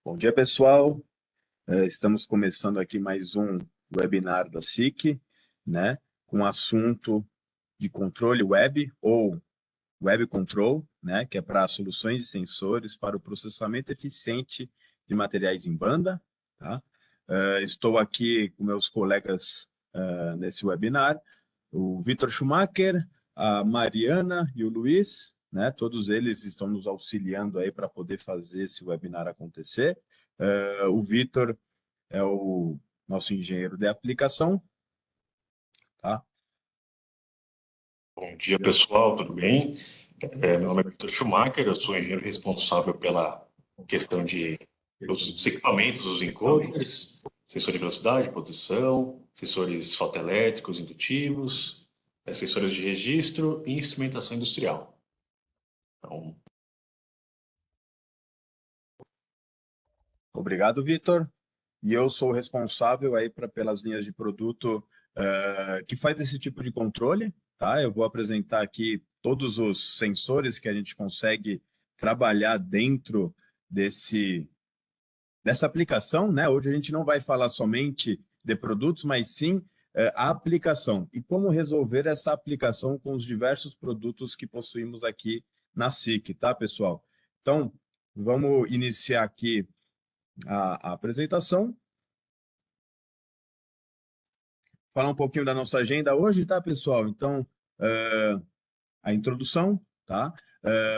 Bom dia, pessoal. Estamos começando aqui mais um webinar da SIC, né, com o assunto de controle web ou web control, né, que é para soluções e sensores para o processamento eficiente de materiais em banda, tá? Estou aqui com meus colegas nesse webinar, o Vitor Schumacher, a Mariana e o Luiz, né? Todos eles estão nos auxiliando aí para poder fazer esse webinar acontecer. O Vitor é o nosso engenheiro de aplicação, tá? Bom dia, pessoal, tudo bem? Meu nome é Vitor Schumacher, eu sou engenheiro responsável pela questão dos equipamentos, os encoders, sensor de velocidade, posição, sensores fotoelétricos, indutivos, sensores de registro e instrumentação industrial. Então, Obrigado, Vitor. E eu sou responsável aí pelas linhas de produto que faz esse tipo de controle, tá? Eu vou apresentar aqui todos os sensores que a gente consegue trabalhar dentro dessa aplicação, né? Hoje a gente não vai falar somente de produtos, mas sim a aplicação e como resolver essa aplicação com os diversos produtos que possuímos aqui na SIC, tá, pessoal? Então, vamos iniciar aqui a apresentação. Falar um pouquinho da nossa agenda hoje, tá, pessoal? Então, a introdução, tá?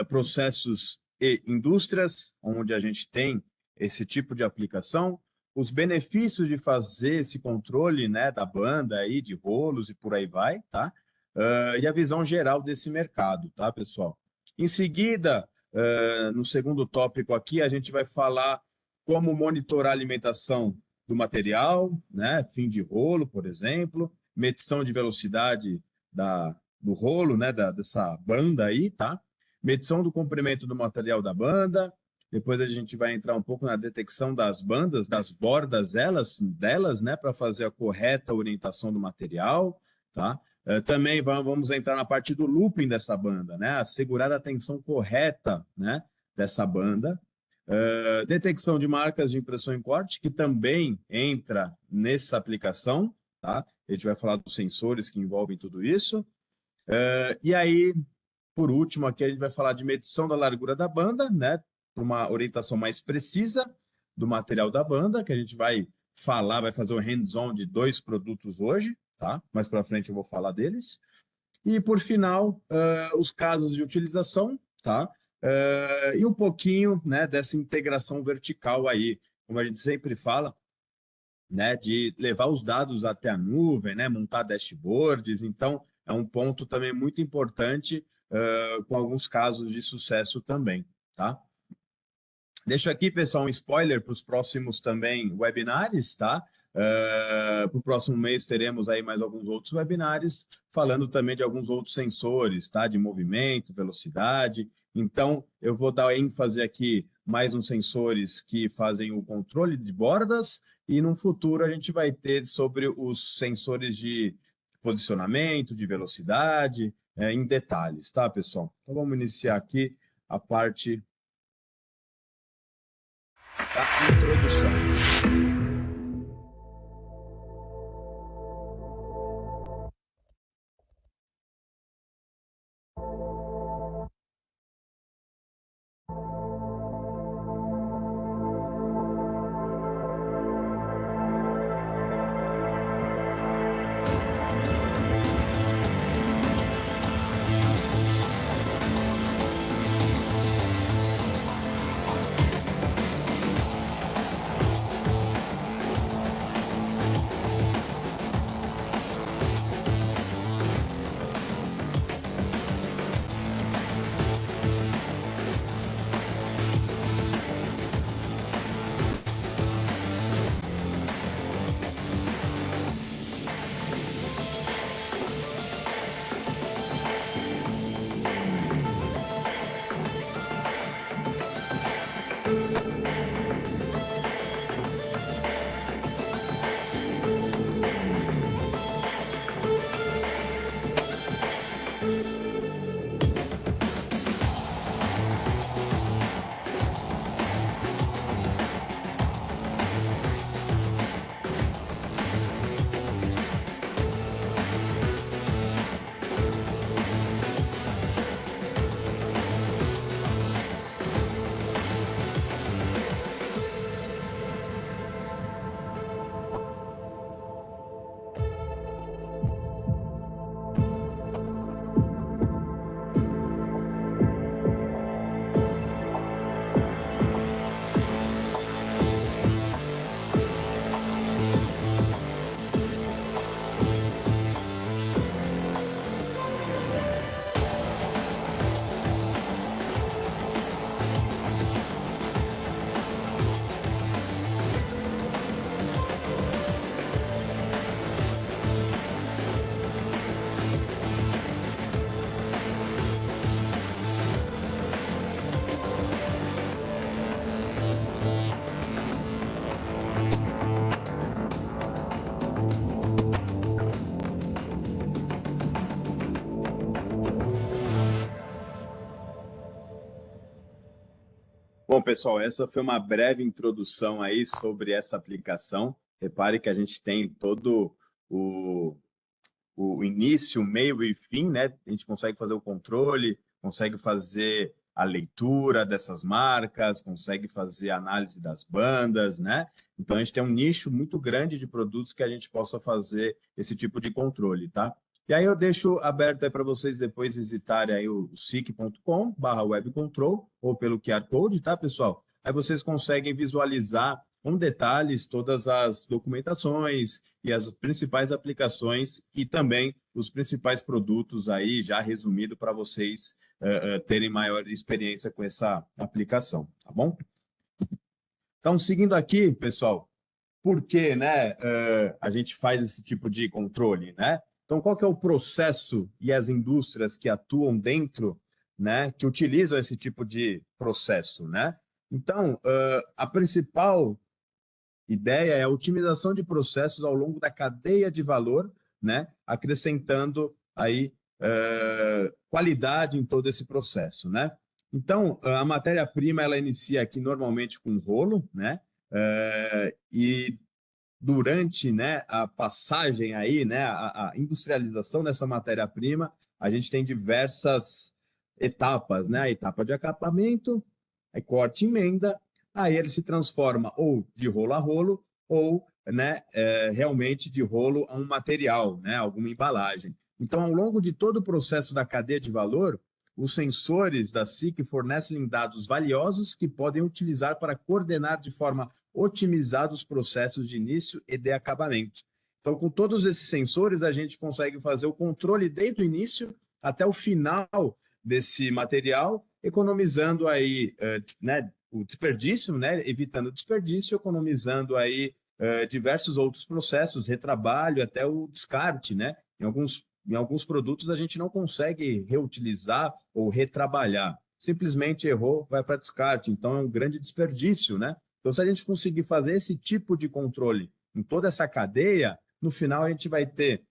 Processos e indústrias, onde a gente tem esse tipo de aplicação, os benefícios de fazer esse controle, né, da banda aí, de rolos e por aí vai, tá? E a visão geral desse mercado, tá, pessoal? Em seguida, no segundo tópico aqui, a gente vai falar como monitorar a alimentação do material, né, fim de rolo, por exemplo, medição de velocidade do rolo, né, dessa banda aí, tá? Medição do comprimento do material da banda. Depois a gente vai entrar um pouco na detecção das bandas, das bordas delas, né, para fazer a correta orientação do material, tá? Também vamos entrar na parte do looping dessa banda, né? Assegurar a tensão correta, né, dessa banda. Detecção de marcas de impressão em corte, que também entra nessa aplicação, tá? A gente vai falar dos sensores que envolvem tudo isso. E aí, por último, aqui a gente vai falar de medição da largura da banda, né? Para uma orientação mais precisa do material da banda, que a gente vai falar, vai fazer o hands-on de 2 produtos hoje, tá? Mais para frente eu vou falar deles. E, por final, os casos de utilização, tá? E um pouquinho, né, dessa integração vertical aí, como a gente sempre fala, né, de levar os dados até a nuvem, né, montar dashboards. Então, é um ponto também muito importante, com alguns casos de sucesso também, tá? Deixo aqui, pessoal, um spoiler para os próximos também webinars, tá? Para o próximo mês teremos aí mais alguns outros webinars, falando também de alguns outros sensores, tá? De movimento, velocidade. Então, eu vou dar ênfase aqui mais uns sensores que fazem o controle de bordas, e no futuro a gente vai ter sobre os sensores de posicionamento, de velocidade, em detalhes, tá, pessoal? Então, vamos iniciar aqui a parte da introdução. Bom, pessoal, essa foi uma breve introdução aí sobre essa aplicação. Repare que a gente tem todo o início, meio e fim, né? A gente consegue fazer o controle, consegue fazer a leitura dessas marcas, consegue fazer a análise das bandas, né? Então, a gente tem um nicho muito grande de produtos que a gente possa fazer esse tipo de controle, tá? E aí eu deixo aberto aí para vocês depois visitarem aí o sic.com/webcontrol ou pelo QR Code, tá, pessoal? Aí vocês conseguem visualizar com detalhes todas as documentações e as principais aplicações e também os principais produtos aí já resumido para vocês terem maior experiência com essa aplicação, tá bom? Então, seguindo aqui, pessoal, por que, né, a gente faz esse tipo de controle, né? Então, qual que é o processo e as indústrias que atuam dentro, né, que utilizam esse tipo de processo, né? Então, a principal ideia é a otimização de processos ao longo da cadeia de valor, né, acrescentando aí qualidade em todo esse processo, né? Então, a matéria-prima ela inicia aqui normalmente com rolo, né? E durante, né, a passagem aí, né, a industrialização dessa matéria-prima, a gente tem diversas etapas, né? A etapa de acabamento, aí corte e emenda, aí ele se transforma ou de rolo a rolo ou, né, realmente de rolo a um material, né, alguma embalagem. Então, ao longo de todo o processo da cadeia de valor, os sensores da SIC fornecem dados valiosos que podem utilizar para coordenar de forma otimizada os processos de início e de acabamento. Então, com todos esses sensores, a gente consegue fazer o controle desde o início até o final desse material, economizando aí, né, o desperdício, né, evitando o desperdício, economizando aí diversos outros processos, retrabalho, até o descarte, né? Em alguns produtos a gente não consegue reutilizar ou retrabalhar. Simplesmente errou, vai para descarte. Então é um grande desperdício, né? Então, se a gente conseguir fazer esse tipo de controle em toda essa cadeia, no final a gente vai ter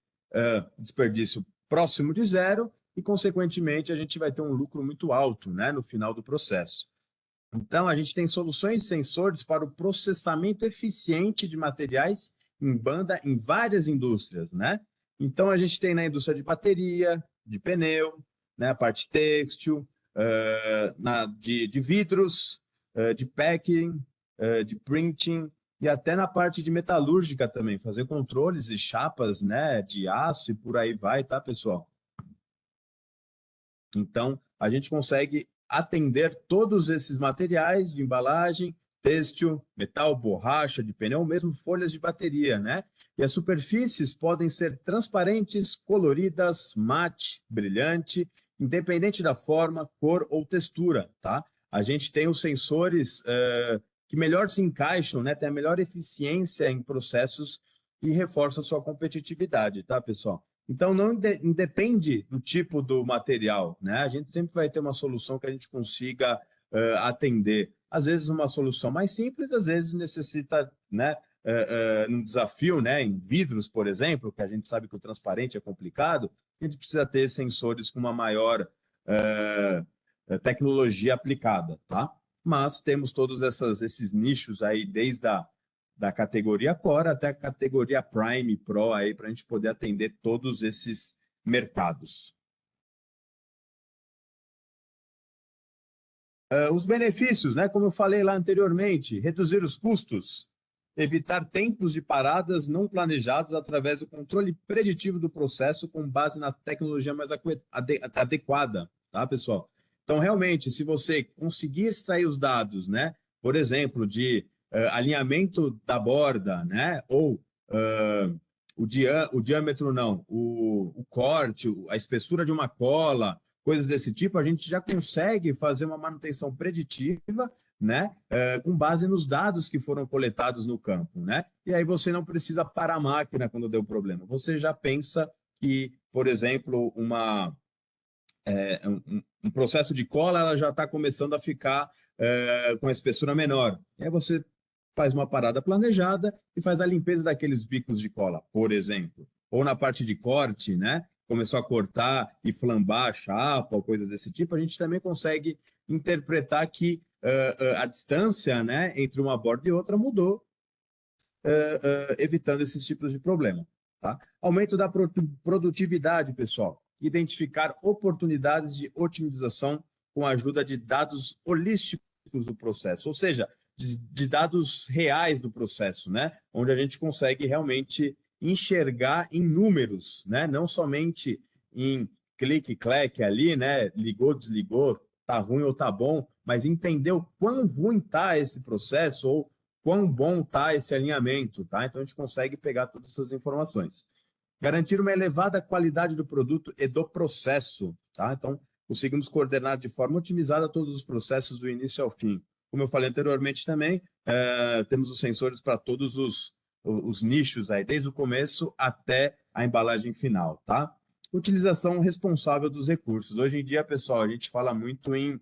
desperdício próximo de zero e, consequentemente, a gente vai ter um lucro muito alto, né, no final do processo. Então, a gente tem soluções de sensores para o processamento eficiente de materiais em banda em várias indústrias, né? Então, a gente tem na indústria de bateria, de pneu, né, a parte têxtil, de vidros, de packing, de printing e até na parte de metalúrgica também, fazer controles e chapas, né, de aço e por aí vai, tá, pessoal? Então, a gente consegue atender todos esses materiais de embalagem, têxtil, metal, borracha, de pneu, mesmo folhas de bateria, né? E as superfícies podem ser transparentes, coloridas, mate, brilhante, independente da forma, cor ou textura, tá? A gente tem os sensores que melhor se encaixam, né? Tem a melhor eficiência em processos e reforça a sua competitividade, tá, pessoal? Então, não independe do tipo do material, né? A gente sempre vai ter uma solução que a gente consiga atender. Às vezes, uma solução mais simples, às vezes necessita, né, um desafio, né, em vidros, por exemplo, que a gente sabe que o transparente é complicado, a gente precisa ter sensores com uma maior tecnologia aplicada, tá? Mas temos todos esses nichos aí, desde da categoria Core até a categoria Prime Pro aí para a gente poder atender todos esses mercados. Os benefícios, né? Como eu falei lá anteriormente, reduzir os custos, evitar tempos de paradas não planejados através do controle preditivo do processo com base na tecnologia mais adequada, tá, pessoal? Então, realmente, se você conseguir extrair os dados, né? Por exemplo, de alinhamento da borda, né? Ou o diâmetro não, o corte, a espessura de uma cola, coisas desse tipo, a gente já consegue fazer uma manutenção preditiva, né, com base nos dados que foram coletados no campo, né? E aí você não precisa parar a máquina quando deu problema. Você já pensa que, por exemplo, um processo de cola ela já está começando a ficar com a espessura menor. E aí você faz uma parada planejada e faz a limpeza daqueles bicos de cola, por exemplo. Ou na parte de corte, né? Começou a cortar e flambar a chapa ou coisas desse tipo, a gente também consegue interpretar que a distância, né, entre uma borda e outra mudou, evitando esses tipos de problema. Tá? Aumento da produtividade, pessoal. Identificar oportunidades de otimização com a ajuda de dados holísticos do processo, ou seja, de dados reais do processo, né? Onde a gente consegue realmente enxergar em números, né? Não somente em clique, clack ali, né? Ligou, desligou, tá ruim ou tá bom, mas entender o quão ruim tá esse processo ou quão bom tá esse alinhamento, tá? Então a gente consegue pegar todas essas informações. Garantir uma elevada qualidade do produto e do processo, tá? Então conseguimos coordenar de forma otimizada todos os processos do início ao fim. Como eu falei anteriormente também, temos os sensores para todos os nichos aí, desde o começo até a embalagem final, tá? Utilização responsável dos recursos. Hoje em dia, pessoal, a gente fala muito em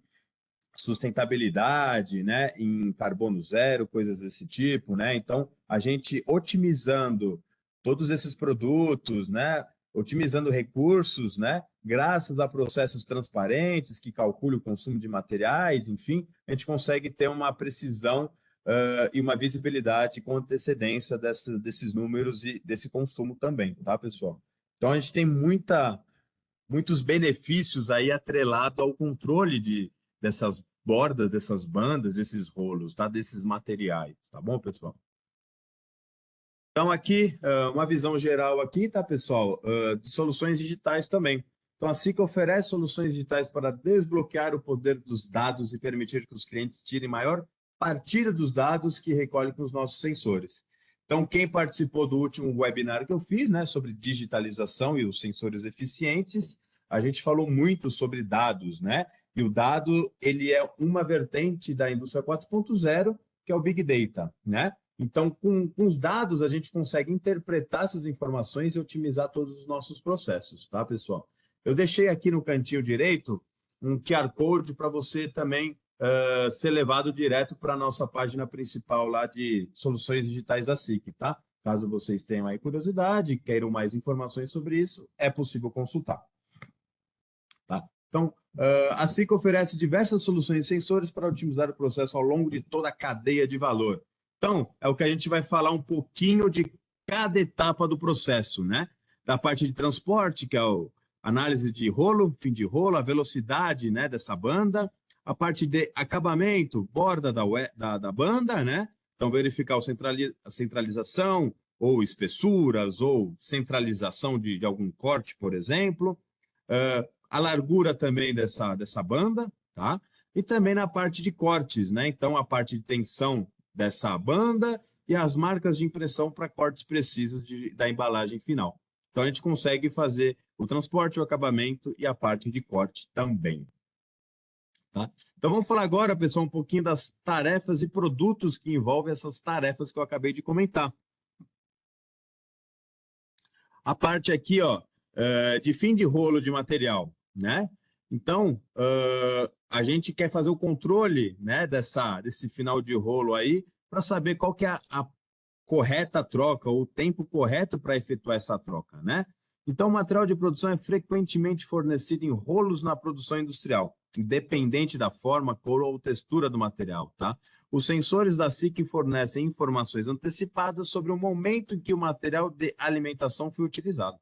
sustentabilidade, né, em carbono zero, coisas desse tipo, né? Então, a gente otimizando todos esses produtos, né, otimizando recursos, né, graças a processos transparentes que calculam o consumo de materiais, enfim, a gente consegue ter uma precisão e uma visibilidade com antecedência desses números e desse consumo também, tá, pessoal? Então, a gente tem muitos benefícios aí atrelado ao controle dessas bordas, dessas bandas, desses rolos, tá? Desses materiais, tá bom, pessoal? Então, aqui, uma visão geral aqui, tá, pessoal? De soluções digitais também. Então, a SICA oferece soluções digitais para desbloquear o poder dos dados e permitir que os clientes tirem maior partida dos dados que recolhem com os nossos sensores. Então, quem participou do último webinar que eu fiz, né, sobre digitalização e os sensores eficientes, a gente falou muito sobre dados, né? E o dado, ele é uma vertente da indústria 4.0, que é o Big Data, né? Então, com os dados, a gente consegue interpretar essas informações e otimizar todos os nossos processos, tá, pessoal? Eu deixei aqui no cantinho direito um QR Code para você também ser levado direto para a nossa página principal lá de soluções digitais da SIC, tá? Caso vocês tenham aí curiosidade, queiram mais informações sobre isso, é possível consultar. Tá? Então, a SIC oferece diversas soluções de sensores para otimizar o processo ao longo de toda a cadeia de valor. Então, é o que a gente vai falar um pouquinho de cada etapa do processo, né? Da parte de transporte, que é a análise de rolo, fim de rolo, a velocidade, né, dessa banda, a parte de acabamento, borda da banda, né? Então, verificar a centralização, ou espessuras, ou centralização de algum corte, por exemplo. A largura também dessa banda, tá? E também na parte de cortes, né? Então, a parte de tensão dessa banda e as marcas de impressão para cortes precisos da embalagem final. Então, a gente consegue fazer o transporte, o acabamento e a parte de corte também. Tá? Então, vamos falar agora, pessoal, um pouquinho das tarefas e produtos que envolvem essas tarefas que eu acabei de comentar. A parte aqui, ó, de fim de rolo de material, né? Então, a gente quer fazer o controle, né, desse final de rolo aí, para saber qual que é a correta troca, ou o tempo correto para efetuar essa troca, né? Então, o material de produção é frequentemente fornecido em rolos na produção industrial, independente da forma, cor ou textura do material, tá? Os sensores da SIC fornecem informações antecipadas sobre o momento em que o material de alimentação foi utilizado.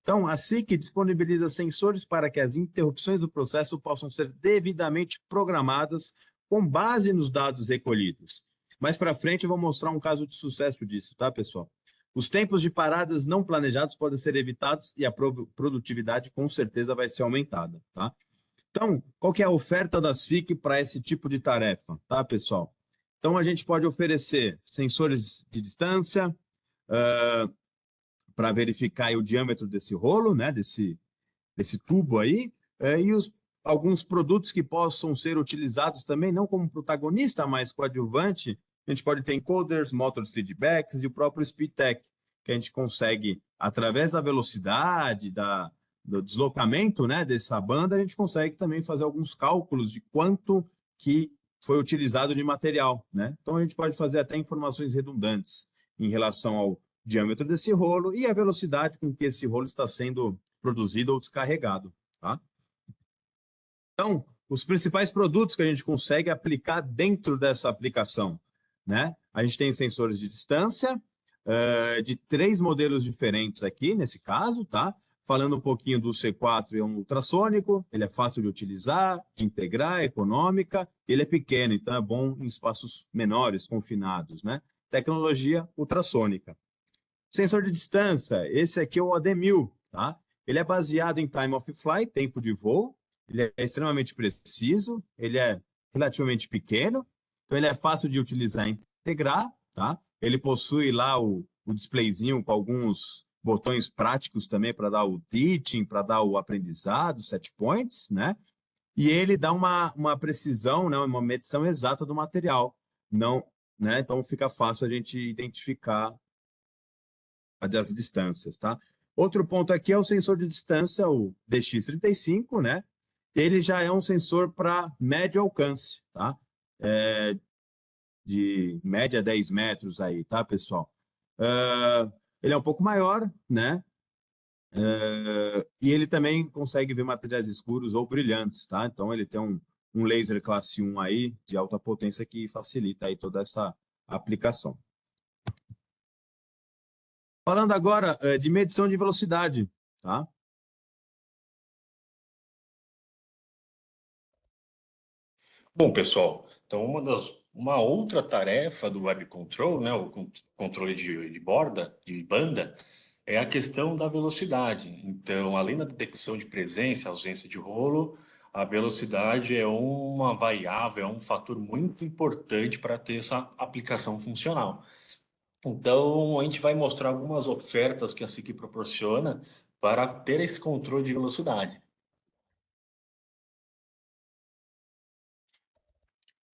Então, a SIC disponibiliza sensores para que as interrupções do processo possam ser devidamente programadas com base nos dados recolhidos. Mais para frente eu vou mostrar um caso de sucesso disso, tá, pessoal? Os tempos de paradas não planejados podem ser evitados e a produtividade com certeza vai ser aumentada, tá? Então, qual que é a oferta da SIC para esse tipo de tarefa, tá, pessoal? Então, a gente pode oferecer sensores de distância, para verificar o diâmetro desse rolo, né, desse tubo aí, e alguns produtos que possam ser utilizados também, não como protagonista, mas coadjuvante. A gente pode ter encoders, motor feedbacks e o próprio SpeedTech, que a gente consegue, através da velocidade, do deslocamento, né, dessa banda, a gente consegue também fazer alguns cálculos de quanto que foi utilizado de material, né? Então, a gente pode fazer até informações redundantes em relação ao diâmetro desse rolo e a velocidade com que esse rolo está sendo produzido ou descarregado, tá? Então, os principais produtos que a gente consegue aplicar dentro dessa aplicação, né? A gente tem sensores de distância, de 3 modelos diferentes aqui, nesse caso, tá? Falando um pouquinho do C4, é um ultrassônico, ele é fácil de utilizar, de integrar, econômica, ele é pequeno, então é bom em espaços menores, confinados, né? Tecnologia ultrassônica. Sensor de distância, esse aqui é o AD1000, tá? Ele é baseado em time of flight, tempo de voo, ele é extremamente preciso, ele é relativamente pequeno, então ele é fácil de utilizar e integrar, tá? Ele possui lá o displayzinho com alguns botões práticos também para dar o teaching, para dar o aprendizado, set points, né? E ele dá uma precisão, né? Uma medição exata do material, não, né? Então fica fácil a gente identificar das distâncias, tá? Outro ponto aqui é o sensor de distância, o DX35, né? Ele já é um sensor para médio alcance, tá? De média 10 metros aí, tá, pessoal? Ele é um pouco maior, né? E ele também consegue ver materiais escuros ou brilhantes, tá? Então ele tem um laser classe 1 aí, de alta potência, que facilita aí toda essa aplicação. Falando agora de medição de velocidade, tá? Bom, pessoal, então uma outra tarefa do Web Control, né, o controle de borda, de banda, é a questão da velocidade. Então, além da detecção de presença, ausência de rolo, a velocidade é uma variável, é um fator muito importante para ter essa aplicação funcional. Então, a gente vai mostrar algumas ofertas que a SICK proporciona para ter esse controle de velocidade.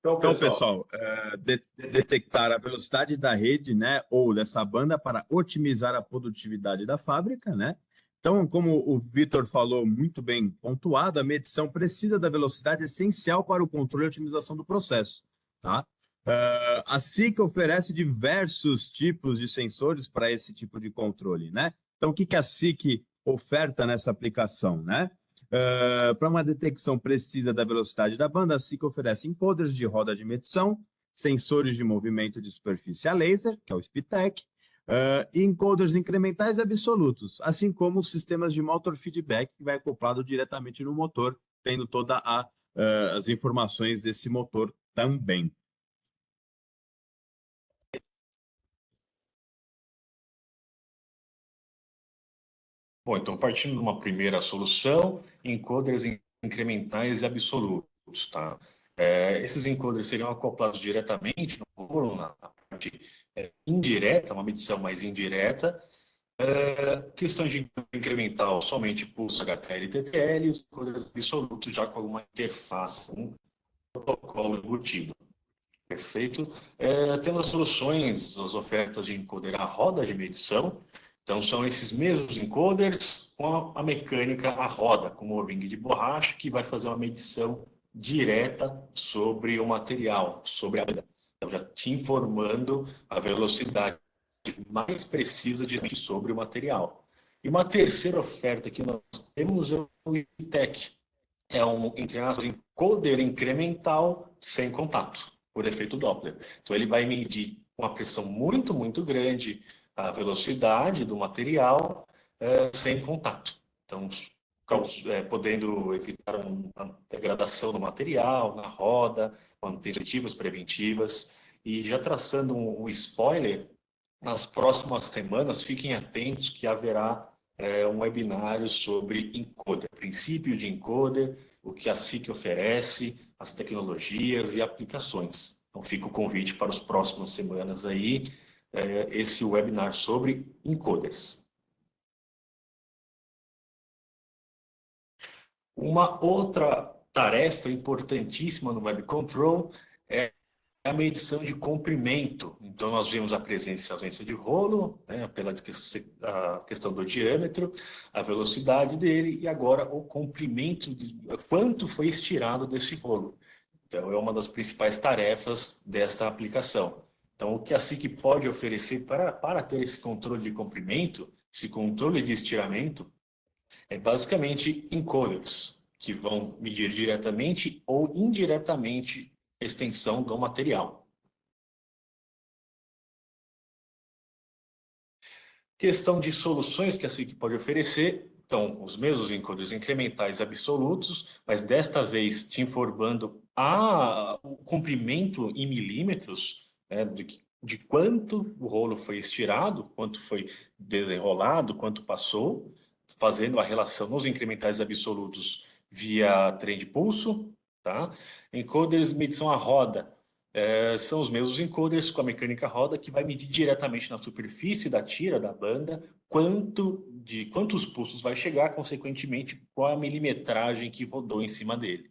Então, pessoal, detectar a velocidade da rede, né, ou dessa banda para otimizar a produtividade da fábrica, né? Então, como o Vitor falou muito bem pontuado, a medição precisa da velocidade essencial para o controle e otimização do processo, tá? A SICK oferece diversos tipos de sensores para esse tipo de controle, né? Então, o que a SICK oferta nessa aplicação, né? Para uma detecção precisa da velocidade da banda, a SICK oferece encoders de roda de medição, sensores de movimento de superfície a laser, que é o SPTEC, e encoders incrementais e absolutos, assim como os sistemas de motor feedback, que vai acoplado diretamente no motor, tendo todas as informações desse motor também. Bom, então partindo de uma primeira solução, encoders incrementais e absolutos, tá? Esses encoders seriam acoplados diretamente no rolo, na parte indireta, uma medição mais indireta. Questão de incremental, somente pulso HTL e TTL, e os encoders absolutos já com alguma interface, um protocolo embutido. Perfeito. Tendo as soluções, as ofertas de encoder a roda de medição. Então, são esses mesmos encoders com a mecânica à roda, com o ring de borracha, que vai fazer uma medição direta sobre o material, sobre a banda. Então, já te informando a velocidade mais precisa sobre o material. E uma terceira oferta que nós temos é o ITEC. É um, entre aspas, encoder incremental sem contato, por efeito Doppler. Então, ele vai medir com uma pressão muito, muito grande a velocidade do material sem contato. Então, podendo evitar uma degradação do material, na roda, manutenções preventivas. E já traçando um spoiler, nas próximas semanas, fiquem atentos que haverá um webinário sobre encoder, princípio de encoder, o que a SICK oferece, as tecnologias e aplicações. Então, fica o convite para as próximas semanas aí, esse webinar sobre encoders. Uma outra tarefa importantíssima no Web Control é a medição de comprimento. Então, nós vemos a presença e ausência de rolo, né, pela questão do diâmetro, a velocidade dele e agora o comprimento, quanto foi estirado desse rolo. Então, é uma das principais tarefas desta aplicação. Então, o que a SICK pode oferecer para ter esse controle de comprimento, esse controle de estiramento, é basicamente encoders. que vão medir diretamente ou indiretamente a extensão do material. Questão de soluções que a SIC pode oferecer. Então, os mesmos encoders incrementais absolutos, mas desta vez te informando o comprimento em milímetros, né, de quanto o rolo foi estirado, quanto foi desenrolado, quanto passou, fazendo a relação nos incrementais absolutos via trem de pulso, tá? Encoders medição à roda. São os mesmos encoders com a mecânica roda que vai medir diretamente na superfície da tira da banda quantos pulsos vai chegar, consequentemente, qual a milimetragem que rodou em cima dele.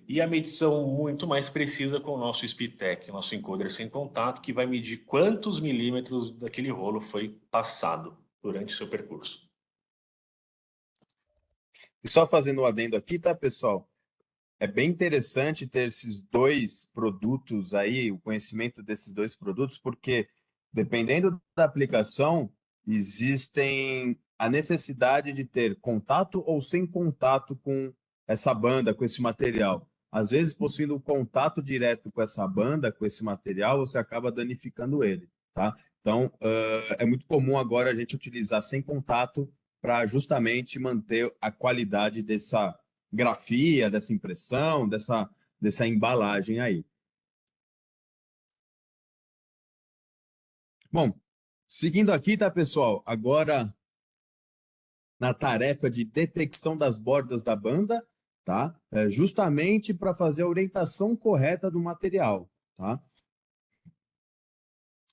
E a medição muito mais precisa com o nosso Speedtech, nosso encoder sem contato, que vai medir quantos milímetros daquele rolo foi passado durante o seu percurso. E só fazendo um adendo aqui, tá, pessoal? É bem interessante ter esses dois produtos aí, o conhecimento desses dois produtos, porque dependendo da aplicação, existem a necessidade de ter contato ou sem contato com essa banda, com esse material. Às vezes, possuindo contato direto com essa banda, com esse material, você acaba danificando ele, tá? Então, é muito comum agora a gente utilizar sem contato para justamente manter a qualidade dessa grafia, dessa impressão, dessa embalagem aí. Bom, seguindo aqui, tá, pessoal? Agora na tarefa de detecção das bordas da banda, tá? Justamente para fazer a orientação correta do material, tá?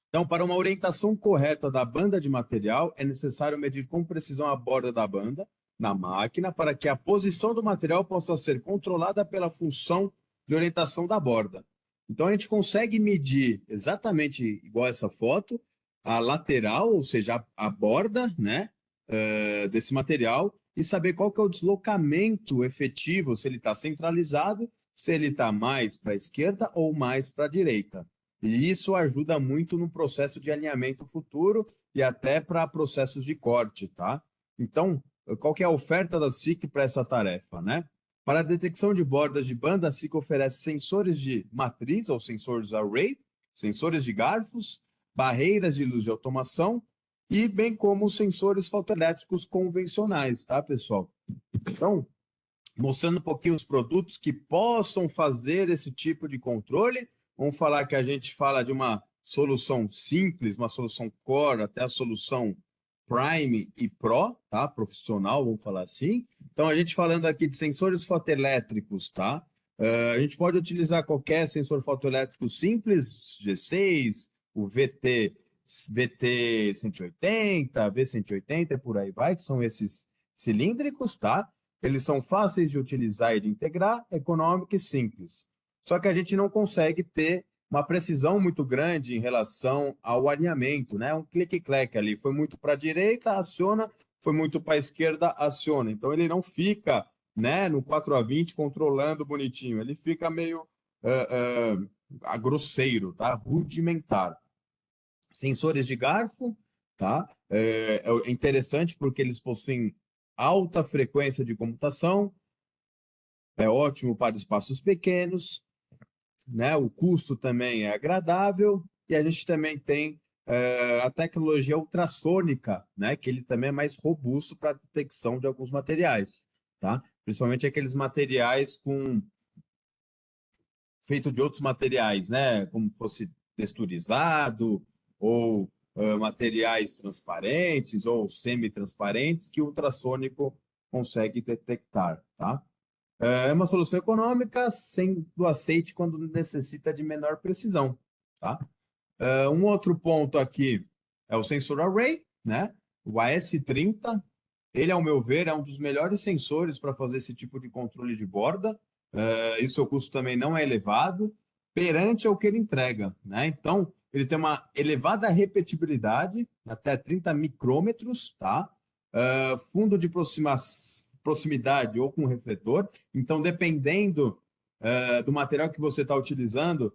Então, para uma orientação correta da banda de material, é necessário medir com precisão a borda da banda na máquina para que a posição do material possa ser controlada pela função de orientação da borda. Então, a gente consegue medir exatamente igual essa foto, a lateral, ou seja, a borda, né, desse material, e saber qual que é o deslocamento efetivo, se ele está centralizado, se ele está mais para a esquerda ou mais para a direita. E isso ajuda muito no processo de alinhamento futuro e até para processos de corte, tá? Então, qual que é a oferta da SIC para essa tarefa, né? Para a detecção de bordas de banda, a SIC oferece sensores de matriz ou sensores array, sensores de garfos, barreiras de luz de automação e bem como sensores fotoelétricos convencionais, tá, pessoal? Então, mostrando um pouquinho os produtos que possam fazer esse tipo de controle. Vamos falar que a gente fala de uma solução simples, uma solução core, até a solução Prime e Pro, tá? Profissional, vamos falar assim. Então, a gente falando aqui de sensores fotoelétricos, tá? A gente pode utilizar qualquer sensor fotoelétrico simples, G6, o VT 180, V180 e por aí vai, que são esses cilíndricos, tá? Eles são fáceis de utilizar e de integrar, econômico e simples. Só que a gente não consegue ter uma precisão muito grande em relação ao alinhamento, né? Um clique-clack ali, foi muito para a direita, aciona, foi muito para a esquerda, aciona. Então ele não fica, né, no 4x20 controlando bonitinho, ele fica meio grosseiro, tá? Rudimentar. Sensores de garfo, tá? É interessante porque eles possuem alta frequência de computação, é ótimo para espaços pequenos, né? O custo também é agradável e a gente também tem a tecnologia ultrassônica, né? Que ele também é mais robusto para a detecção de alguns materiais, tá? Principalmente aqueles materiais feito de outros materiais, né? Como fosse texturizado ou materiais transparentes ou semi-transparentes que o ultrassônico consegue detectar, tá? É uma solução econômica, sendo aceite quando necessita de menor precisão, tá? Um outro ponto aqui é o sensor array, né? O AS30, ele, ao meu ver, é um dos melhores sensores para fazer esse tipo de controle de borda. E seu custo também não é elevado perante ao que ele entrega, né? Então, ele tem uma elevada repetibilidade, até 30 micrômetros, tá? Fundo de proximidade ou com refletor. Então, dependendo do material que você está utilizando,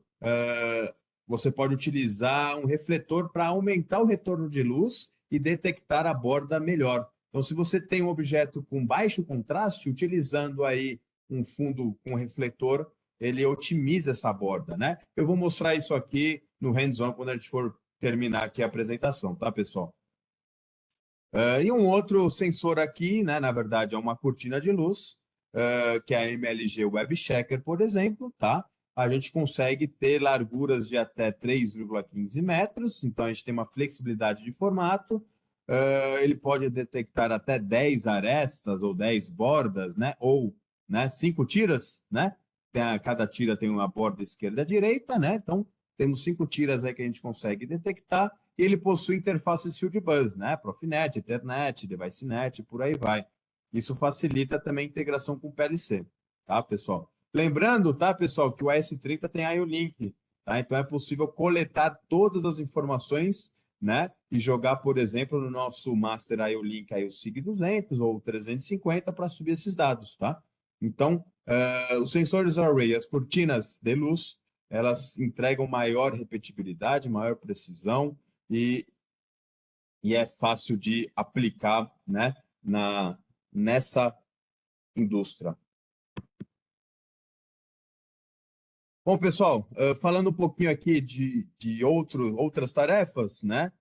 você pode utilizar um refletor para aumentar o retorno de luz e detectar a borda melhor. Então, se você tem um objeto com baixo contraste, utilizando aí um fundo com refletor, ele otimiza essa borda, né? Eu vou mostrar isso aqui no hands-on quando a gente for terminar aqui a apresentação, tá, pessoal? E um outro sensor aqui, né, na verdade, é uma cortina de luz, que é a MLG Web Checker, por exemplo, tá? A gente consegue ter larguras de até 3,15 metros, então a gente tem uma flexibilidade de formato. Ele pode detectar até 10 arestas ou 10 bordas, né? Ou, né, 5 tiras, né? Cada tira tem uma borda esquerda e direita, né? Então, temos 5 tiras aí que a gente consegue detectar. E ele possui interfaces Field Bus, né? Profinet, Ethernet, DeviceNet, por aí vai. Isso facilita também a integração com o PLC, tá, pessoal? Lembrando, tá, pessoal, que o AS30 tem IO-Link, tá? Então é possível coletar todas as informações, né? E jogar, por exemplo, no nosso Master IO-Link aí o SIG200 ou 350 para subir esses dados, tá? Então, os sensores array, as cortinas de luz, elas entregam maior repetibilidade, maior precisão e é fácil de aplicar, né, nessa indústria. Bom, pessoal, falando um pouquinho aqui de outras tarefas, né,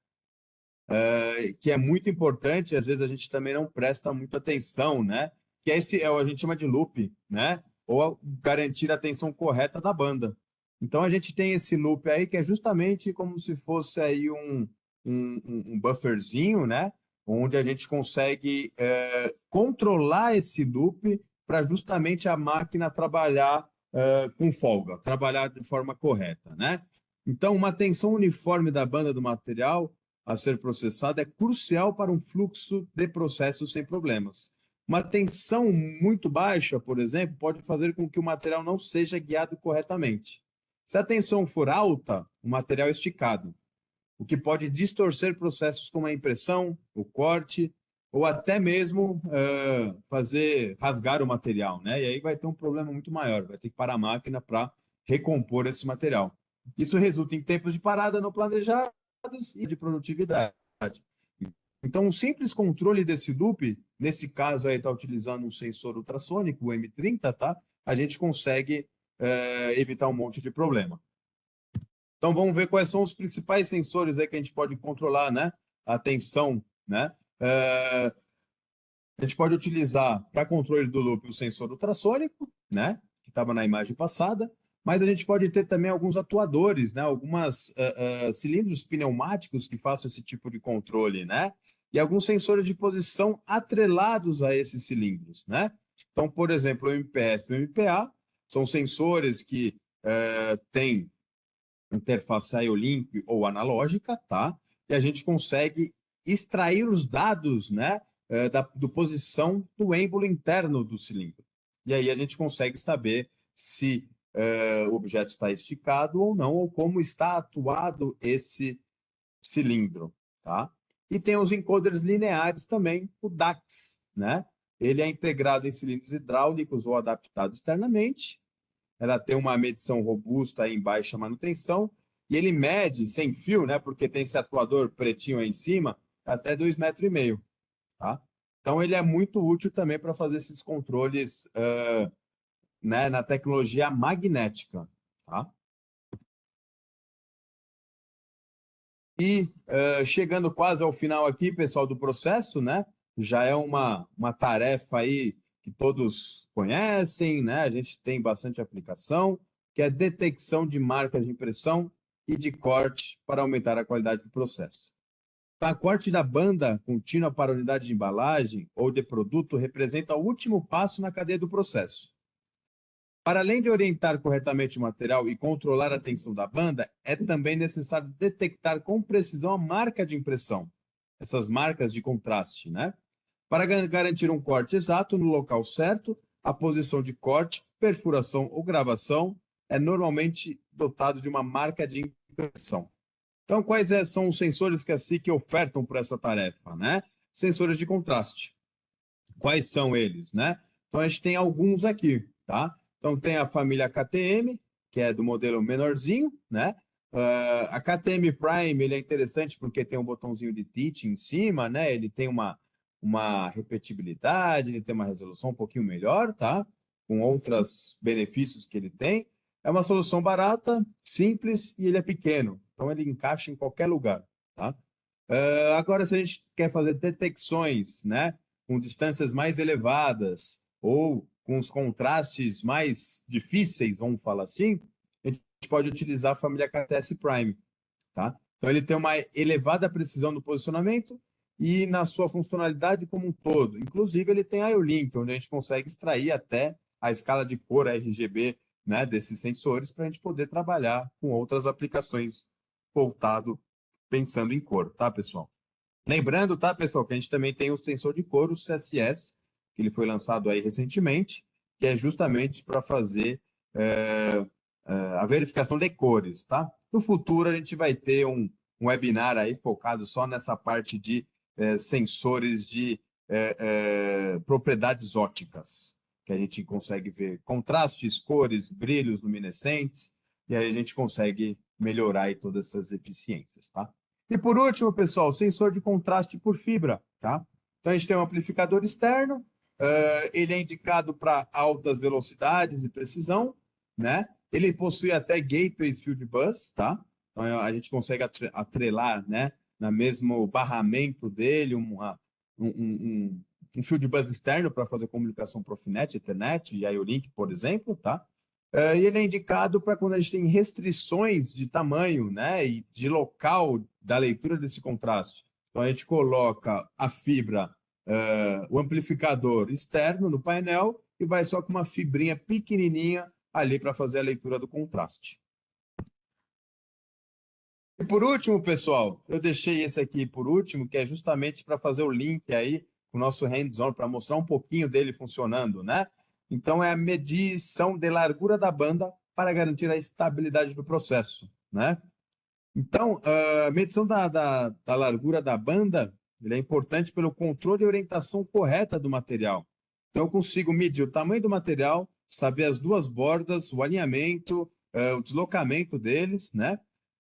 que é muito importante, às vezes a gente também não presta muita atenção, né, que a gente chama de loop, né, ou garantir a atenção correta da banda. Então, a gente tem esse loop aí que é justamente como se fosse aí um bufferzinho, né, onde a gente consegue controlar esse loop para justamente a máquina trabalhar com folga, trabalhar de forma correta, né? Então, uma tensão uniforme da banda do material a ser processado é crucial para um fluxo de processos sem problemas. Uma tensão muito baixa, por exemplo, pode fazer com que o material não seja guiado corretamente. Se a tensão for alta, o material é esticado, o que pode distorcer processos como a impressão, o corte, ou até mesmo rasgar o material, né? E aí vai ter um problema muito maior, vai ter que parar a máquina para recompor esse material. Isso resulta em tempos de parada não planejados e de produtividade. Então, um simples controle desse loop, nesse caso aí está utilizando um sensor ultrassônico, o M30, tá? A gente consegue evitar um monte de problema. Então, vamos ver quais são os principais sensores aí que a gente pode controlar, né? A tensão, né? A gente pode utilizar para controle do loop o sensor ultrassônico, né? Que estava na imagem passada, mas a gente pode ter também alguns atuadores, né? Algumas cilindros pneumáticos que façam esse tipo de controle, né? E alguns sensores de posição atrelados a esses cilindros, né? Então, por exemplo, o MPS e o MPA são sensores que têm interface IO-Link ou analógica, tá? E a gente consegue extrair os dados, né, do posição do êmbolo interno do cilindro. E aí a gente consegue saber se o objeto está esticado ou não, ou como está atuado esse cilindro, tá? E tem os encoders lineares também, o DAX, né? Ele é integrado em cilindros hidráulicos ou adaptado externamente. Ela tem uma medição robusta em baixa manutenção e ele mede sem fio, né? Porque tem esse atuador pretinho aí em cima, até 2,5 metros, tá? Então ele é muito útil também para fazer esses controles, né, na tecnologia magnética, tá? E chegando quase ao final aqui, pessoal, do processo, né? Já é uma tarefa aí que todos conhecem, né? A gente tem bastante aplicação, que é detecção de marcas de impressão e de corte para aumentar a qualidade do processo. Tá, corte da banda contínua para unidade de embalagem ou de produto representa o último passo na cadeia do processo. Para além de orientar corretamente o material e controlar a tensão da banda, é também necessário detectar com precisão a marca de impressão, essas marcas de contraste, né? Para garantir um corte exato no local certo, a posição de corte, perfuração ou gravação é normalmente dotado de uma marca de impressão. Então, quais são os sensores que a SICK ofertam para essa tarefa, né? Sensores de contraste. Quais são eles, né? Então, a gente tem alguns aqui, tá? Então, tem a família KTM, que é do modelo menorzinho, né? A KTM Prime, ele é interessante porque tem um botãozinho de teach em cima, né? Ele tem uma repetibilidade, ele tem uma resolução um pouquinho melhor, tá? Com outros benefícios que ele tem. É uma solução barata, simples e ele é pequeno. Então, ele encaixa em qualquer lugar, tá? Agora, se a gente quer fazer detecções, né, com distâncias mais elevadas ou com os contrastes mais difíceis, vamos falar assim, a gente pode utilizar a família KTS Prime, tá? Então, ele tem uma elevada precisão no posicionamento e na sua funcionalidade como um todo. Inclusive, ele tem IO-Link, onde a gente consegue extrair até a escala de cor RGB, né, desses sensores para a gente poder trabalhar com outras aplicações voltado pensando em cor, tá, pessoal? Lembrando, tá, pessoal, que a gente também tem o sensor de cor, o CSS, que ele foi lançado aí recentemente, que é justamente para fazer a verificação de cores, tá? No futuro, a gente vai ter um webinar aí focado só nessa parte de sensores de propriedades ópticas, que a gente consegue ver contrastes, cores, brilhos luminescentes, e aí a gente consegue melhorar aí todas essas eficiências, tá? E por último, pessoal, sensor de contraste por fibra, tá? Então a gente tem um amplificador externo, ele é indicado para altas velocidades e precisão, né? Ele possui até gateways field bus, tá? Então a gente consegue atrelar, né, no mesmo barramento dele, um field bus externo para fazer comunicação Profinet, Ethernet e IO-Link, por exemplo, tá? E ele é indicado para quando a gente tem restrições de tamanho, né, e de local da leitura desse contraste. Então, a gente coloca a fibra, o amplificador externo no painel e vai só com uma fibrinha pequenininha ali para fazer a leitura do contraste. E por último, pessoal, eu deixei esse aqui por último, que é justamente para fazer o link aí com o nosso hands-on, para mostrar um pouquinho dele funcionando, né? Então, é a medição de largura da banda para garantir a estabilidade do processo, né? Então, a medição da largura da banda ele é importante pelo controle e orientação correta do material. Então, eu consigo medir o tamanho do material, saber as duas bordas, o alinhamento, o deslocamento deles, né?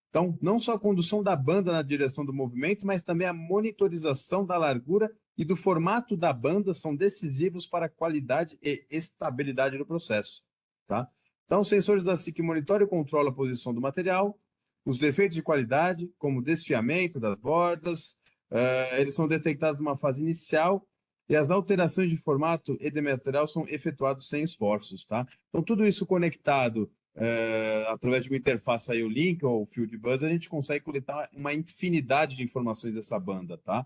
Então, não só a condução da banda na direção do movimento, mas também a monitorização da largura e do formato da banda são decisivos para a qualidade e estabilidade do processo, tá? Então, os sensores da SIC monitoram e controlam a posição do material, os defeitos de qualidade, como desfiamento das bordas, eles são detectados numa fase inicial e as alterações de formato e de material são efetuados sem esforços, tá? Então, tudo isso conectado através de uma interface aí, o link ou o Field Bus, a gente consegue coletar uma infinidade de informações dessa banda, tá?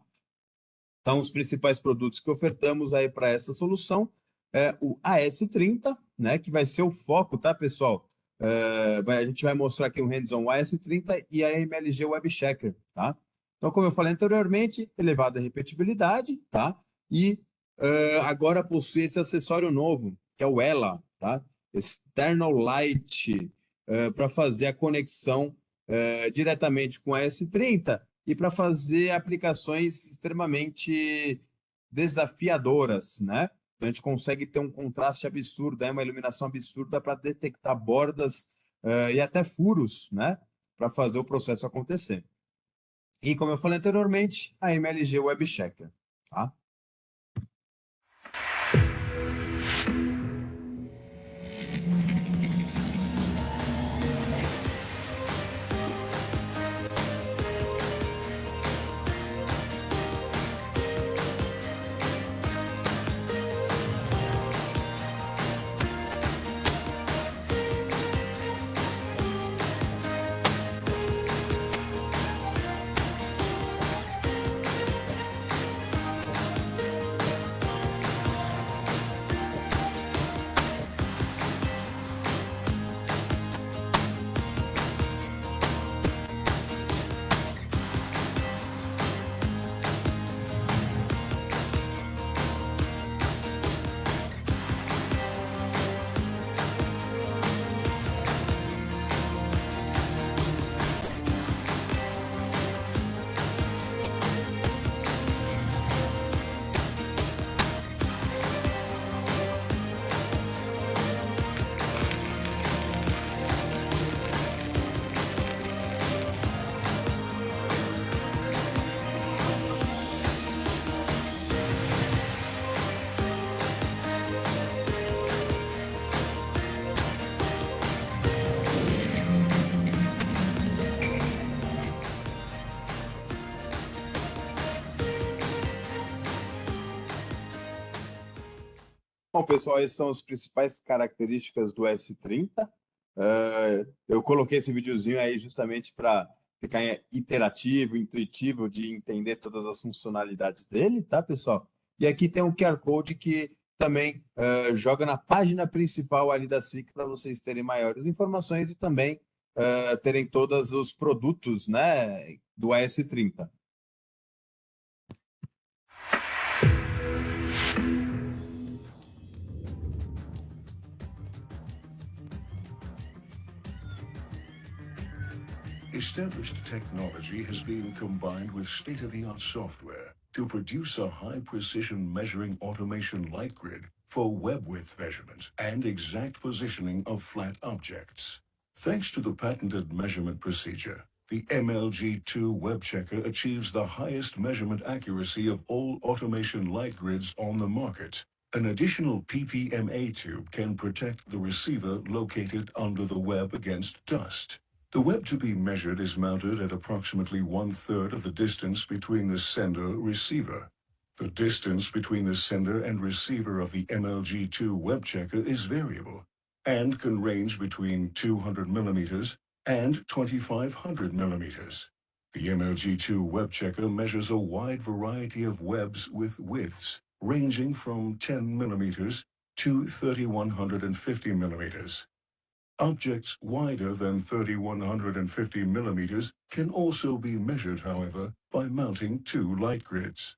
Então, os principais produtos que ofertamos aí para essa solução é o AS30, né, que vai ser o foco, tá, pessoal? A gente vai mostrar aqui um hands-on AS30 e a MLG Web Checker, tá? Então, como eu falei anteriormente, elevada repetibilidade, tá? E agora possui esse acessório novo, que é o ELA, tá? External Light, para fazer a conexão diretamente com a S30 e para fazer aplicações extremamente desafiadoras, né? Então, a gente consegue ter um contraste absurdo, uma iluminação absurda para detectar bordas e até furos, né? Para fazer o processo acontecer. E, como eu falei anteriormente, a MLG Web Checker, tá? Bom, pessoal, essas são as principais características do S30. Eu coloquei esse videozinho aí justamente para ficar iterativo, intuitivo, de entender todas as funcionalidades dele, tá, pessoal? E aqui tem um QR Code que também joga na página principal ali da SIC para vocês terem maiores informações e também terem todos os produtos, né, do S30. Established technology has been combined with state-of-the-art software to produce a high-precision measuring automation light grid for web width measurement and exact positioning of flat objects. Thanks to the patented measurement procedure, the MLG2 Web Checker achieves the highest measurement accuracy of all automation light grids on the market. An additional PPMA tube can protect the receiver located under the web against dust. The web to be measured is mounted at approximately 1/3 of the distance between the sender-receiver. The distance between the sender and receiver of the MLG2 Web Checker is variable and can range between 200 millimeters and 2,500 millimeters. The MLG2 Web Checker measures a wide variety of webs with widths ranging from 10 millimeters to 3,150 millimeters. Objects wider than 3,150 millimeters can also be measured, however, by mounting two light grids.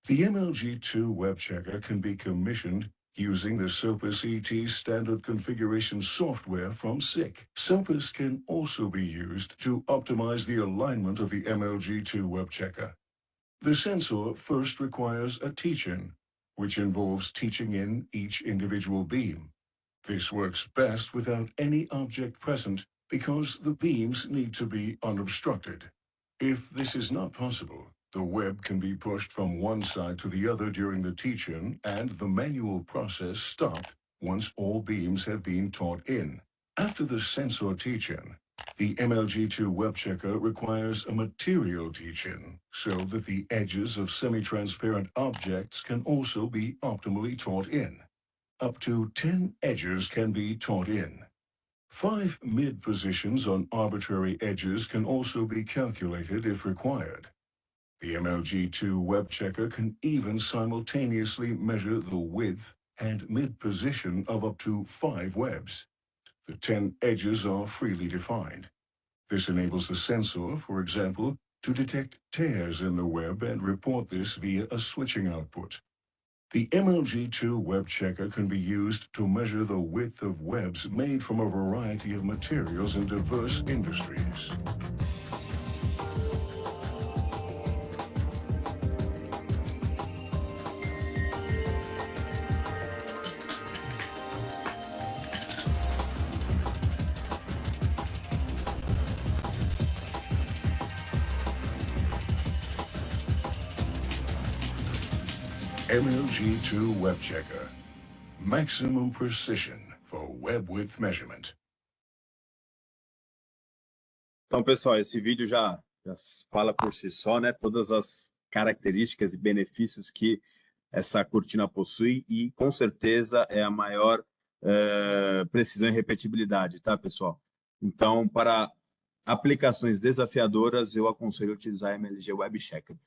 The MLG2 Web Checker can be commissioned using the SOPAS ET standard configuration software from SICK. SOPAS can also be used to optimize the alignment of the MLG2 Web Checker. The sensor first requires a teach-in, which involves teaching in each individual beam. This works best without any object present because the beams need to be unobstructed. If this is not possible, the web can be pushed from one side to the other during the teach-in and the manual process stopped once all beams have been taught in. After the sensor teach-in, the MLG2 Web Checker requires a material teach-in so that the edges of semi-transparent objects can also be optimally taught in. Up to 10 edges can be taught in. 5 mid positions on arbitrary edges can also be calculated if required. The MLG2 Web Checker can even simultaneously measure the width and mid position of up to 5 webs. The 10 edges are freely defined. This enables the sensor, for example, to detect tears in the web and report this via a switching output. The MLG2 Web Checker can be used to measure the width of webs made from a variety of materials in diverse industries. MLG2 Web Checker. Maximum precision for web width measurement. Então, pessoal, esse vídeo já fala por si só, né? Todas as características e benefícios que essa cortina possui e, com certeza, é a maior precisão e repetibilidade, tá, pessoal? Então, para aplicações desafiadoras, eu aconselho utilizar a MLG Web Checker.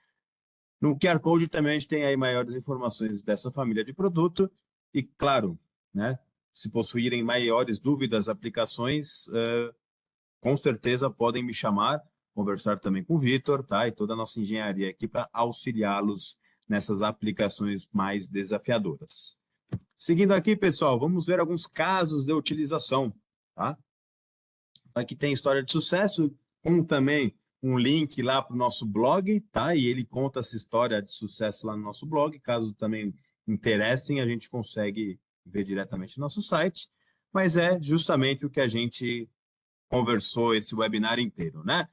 No QR Code também a gente tem aí maiores informações dessa família de produto e, claro, né, se possuírem maiores dúvidas, aplicações, com certeza podem me chamar, conversar também com o Vitor, tá? E toda a nossa engenharia aqui para auxiliá-los nessas aplicações mais desafiadoras. Seguindo aqui, pessoal, vamos ver alguns casos de utilização, tá? Aqui tem história de sucesso, com também um link lá para o nosso blog, tá? E ele conta essa história de sucesso lá no nosso blog. Caso também interessem, a gente consegue ver diretamente no nosso site. Mas é justamente o que a gente conversou esse webinar inteiro, né?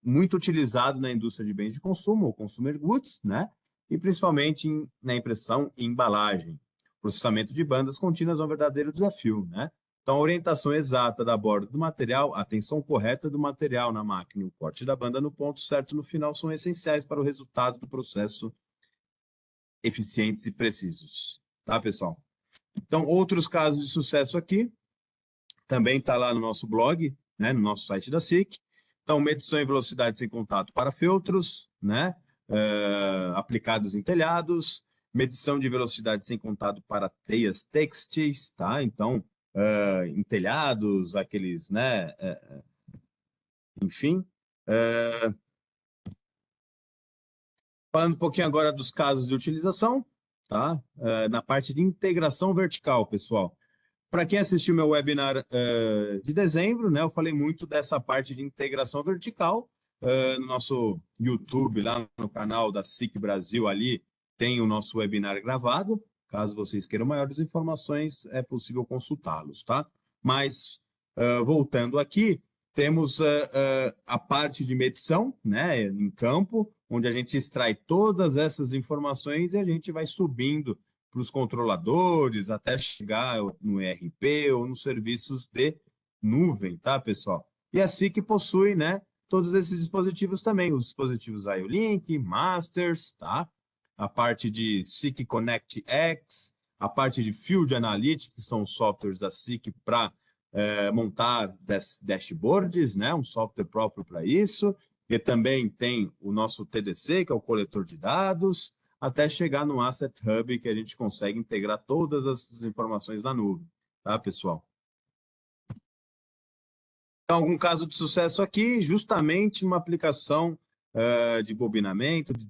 Muito utilizado na indústria de bens de consumo, ou consumer goods, né? E principalmente na impressão e embalagem. Processamento de bandas contínuas é um verdadeiro desafio, né? Então, a orientação exata da borda do material, a tensão correta do material na máquina e o corte da banda no ponto certo no final são essenciais para o resultado do processo eficientes e precisos. Tá, pessoal? Então, outros casos de sucesso aqui, também está lá no nosso blog, né, no nosso site da SIC. Então, medição em velocidade sem contato para feltros, né, aplicados em telhados, medição de velocidade sem contato para teias têxteis, tá? Então, em telhados, aqueles, né, enfim. Falando um pouquinho agora dos casos de utilização, tá? Na parte de integração vertical, pessoal. Para quem assistiu meu webinar de dezembro, né, eu falei muito dessa parte de integração vertical. No nosso YouTube, lá no canal da SIC Brasil, ali tem o nosso webinar gravado. Caso vocês queiram maiores informações, é possível consultá-los, tá? Mas, voltando aqui, temos a parte de medição, né, em campo, onde a gente extrai todas essas informações e a gente vai subindo para os controladores, até chegar no ERP ou nos serviços de nuvem, tá, pessoal? E a SIC possui, né, todos esses dispositivos também, os dispositivos IO-Link, Masters, tá? A parte de SIC Connect X, a parte de Field Analytics, que são os softwares da SIC para montar dashboards, né, um software próprio para isso, e também tem o nosso TDC, que é o coletor de dados, até chegar no Asset Hub, que a gente consegue integrar todas essas informações na nuvem, tá, pessoal? Então, algum caso de sucesso aqui, justamente uma aplicação de bobinamento, de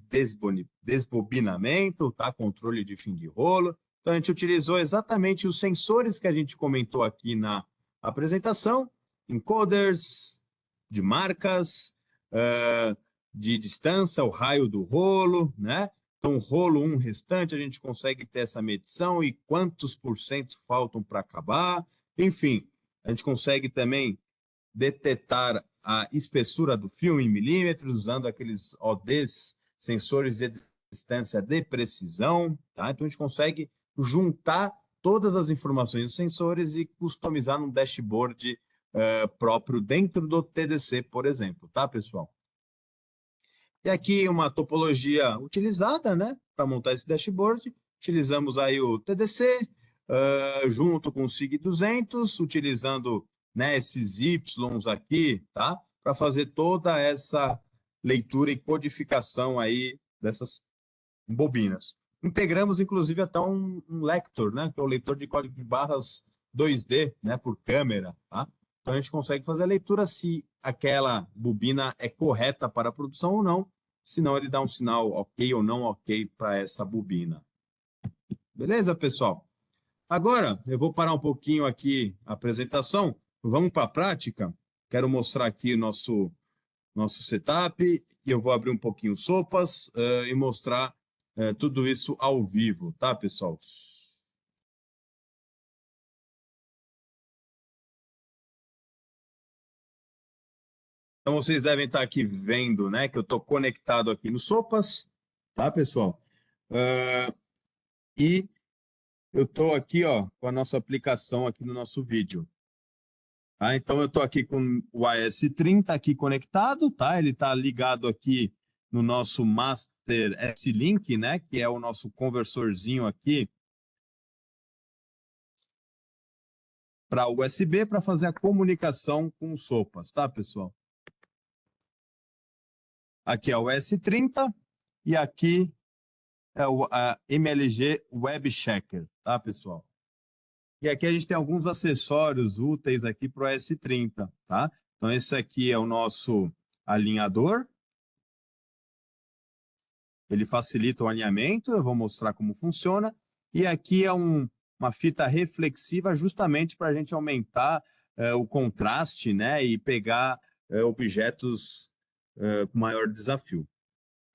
desbobinamento, tá? Controle de fim de rolo. Então, a gente utilizou exatamente os sensores que a gente comentou aqui na apresentação, encoders, de marcas, de distância, o raio do rolo, né? Então, rolo 1 restante, a gente consegue ter essa medição e quantos % faltam para acabar. Enfim, a gente consegue também detectar a espessura do filme em milímetros, usando aqueles ODs, sensores de distância de precisão, tá? Então, a gente consegue juntar todas as informações dos sensores e customizar num dashboard próprio dentro do TDC, por exemplo, tá, pessoal? E aqui uma topologia utilizada, né, para montar esse dashboard. Utilizamos aí o TDC, junto com o SIG200, utilizando, né, esses Ys aqui, tá, para fazer toda essa leitura e codificação aí dessas bobinas. Integramos, inclusive, até um lector, né, que é o leitor de código de barras 2D, né, por câmera, tá? Então, a gente consegue fazer a leitura se aquela bobina é correta para a produção ou não, senão ele dá um sinal ok ou não ok para essa bobina. Beleza, pessoal? Agora, eu vou parar um pouquinho aqui a apresentação, vamos para a prática. Quero mostrar aqui o nosso setup, e eu vou abrir um pouquinho o Sopas e mostrar tudo isso ao vivo, tá, pessoal? Então, vocês devem estar aqui vendo, né, que eu estou conectado aqui no Sopas, tá, pessoal? E eu estou aqui, ó, com a nossa aplicação aqui no nosso vídeo. Tá? Então, eu estou aqui com o AS30 aqui conectado, tá? Ele está ligado aqui no nosso Master S-Link, né, que é o nosso conversorzinho aqui para USB, para fazer a comunicação com o Sopas, tá, pessoal? Aqui é o S30 e aqui é o MLG Web Checker, tá, pessoal? E aqui a gente tem alguns acessórios úteis aqui para o S30, tá? Então, esse aqui é o nosso alinhador. Ele facilita o alinhamento, eu vou mostrar como funciona. E aqui é uma fita reflexiva justamente para a gente aumentar o contraste, né? E pegar objetos com maior desafio,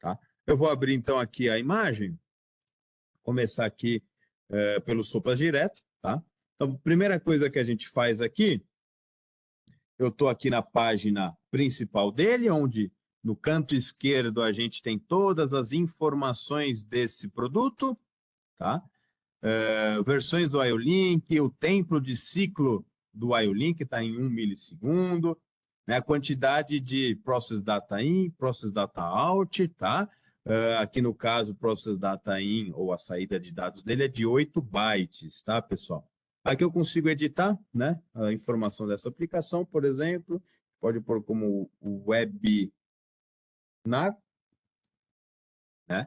tá? Eu vou abrir, então, aqui a imagem. Começar aqui pelo Sopas direto, tá? Então, a primeira coisa que a gente faz aqui, eu estou aqui na página principal dele, onde no canto esquerdo a gente tem todas as informações desse produto, tá? Versões do IO-Link, o tempo de ciclo do IO-Link está em 1 milissegundo, né? A quantidade de Process Data In, Process Data Out, tá? Aqui no caso, o Process Data In, ou a saída de dados dele, é de 8 bytes, tá, pessoal? Aqui eu consigo editar, né, a informação dessa aplicação, por exemplo, pode pôr como o webinar, né?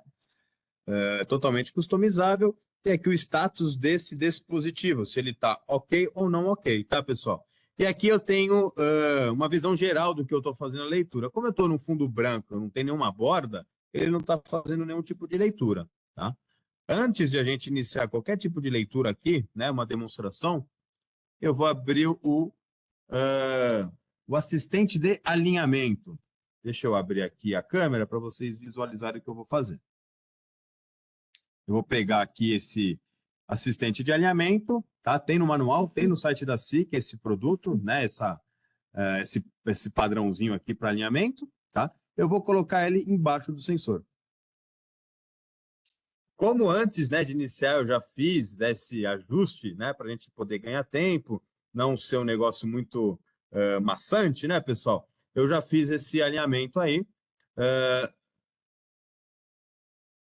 Totalmente customizável. E aqui o status desse dispositivo, se ele está ok ou não ok, tá, pessoal? E aqui eu tenho uma visão geral do que eu estou fazendo a leitura. Como eu estou no fundo branco, eu não tenho nenhuma borda, ele não está fazendo nenhum tipo de leitura, tá? Antes de a gente iniciar qualquer tipo de leitura aqui, né, uma demonstração, eu vou abrir o assistente de alinhamento. Deixa eu abrir aqui a câmera para vocês visualizarem o que eu vou fazer. Eu vou pegar aqui esse assistente de alinhamento, tá? Tem no manual, tem no site da SIC esse produto, né? Esse padrãozinho aqui para alinhamento, tá? Eu vou colocar ele embaixo do sensor. Como antes, né, de iniciar, eu já fiz esse ajuste, né, para a gente poder ganhar tempo, não ser um negócio muito maçante, né, pessoal? Eu já fiz esse alinhamento aí.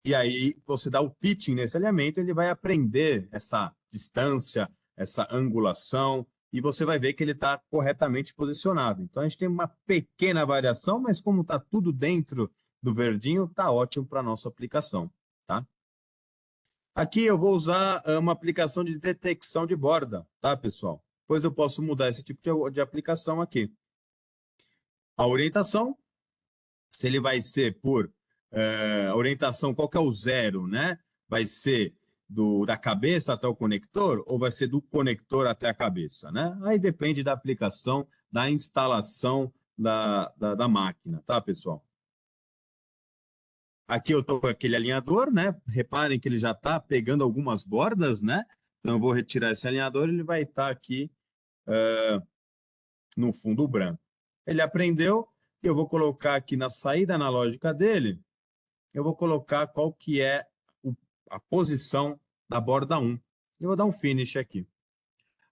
E aí você dá o pitching nesse alinhamento, ele vai aprender essa distância, essa angulação, e você vai ver que ele está corretamente posicionado. Então a gente tem uma pequena variação, mas como está tudo dentro do verdinho, está ótimo para a nossa aplicação, tá? Aqui eu vou usar uma aplicação de detecção de borda, tá, pessoal? Pois eu posso mudar esse tipo de aplicação aqui. A orientação, se ele vai ser por orientação, qual que é o zero, né? Vai ser da cabeça até o conector ou vai ser do conector até a cabeça, né? Aí depende da aplicação, da instalação da máquina, tá, pessoal? Aqui eu estou com aquele alinhador, né? Reparem que ele já está pegando algumas bordas, né? Então eu vou retirar esse alinhador, ele vai estar aqui no fundo branco. Ele aprendeu, eu vou colocar aqui na saída analógica dele, eu vou colocar qual que é a posição da borda 1. Eu vou dar um finish aqui.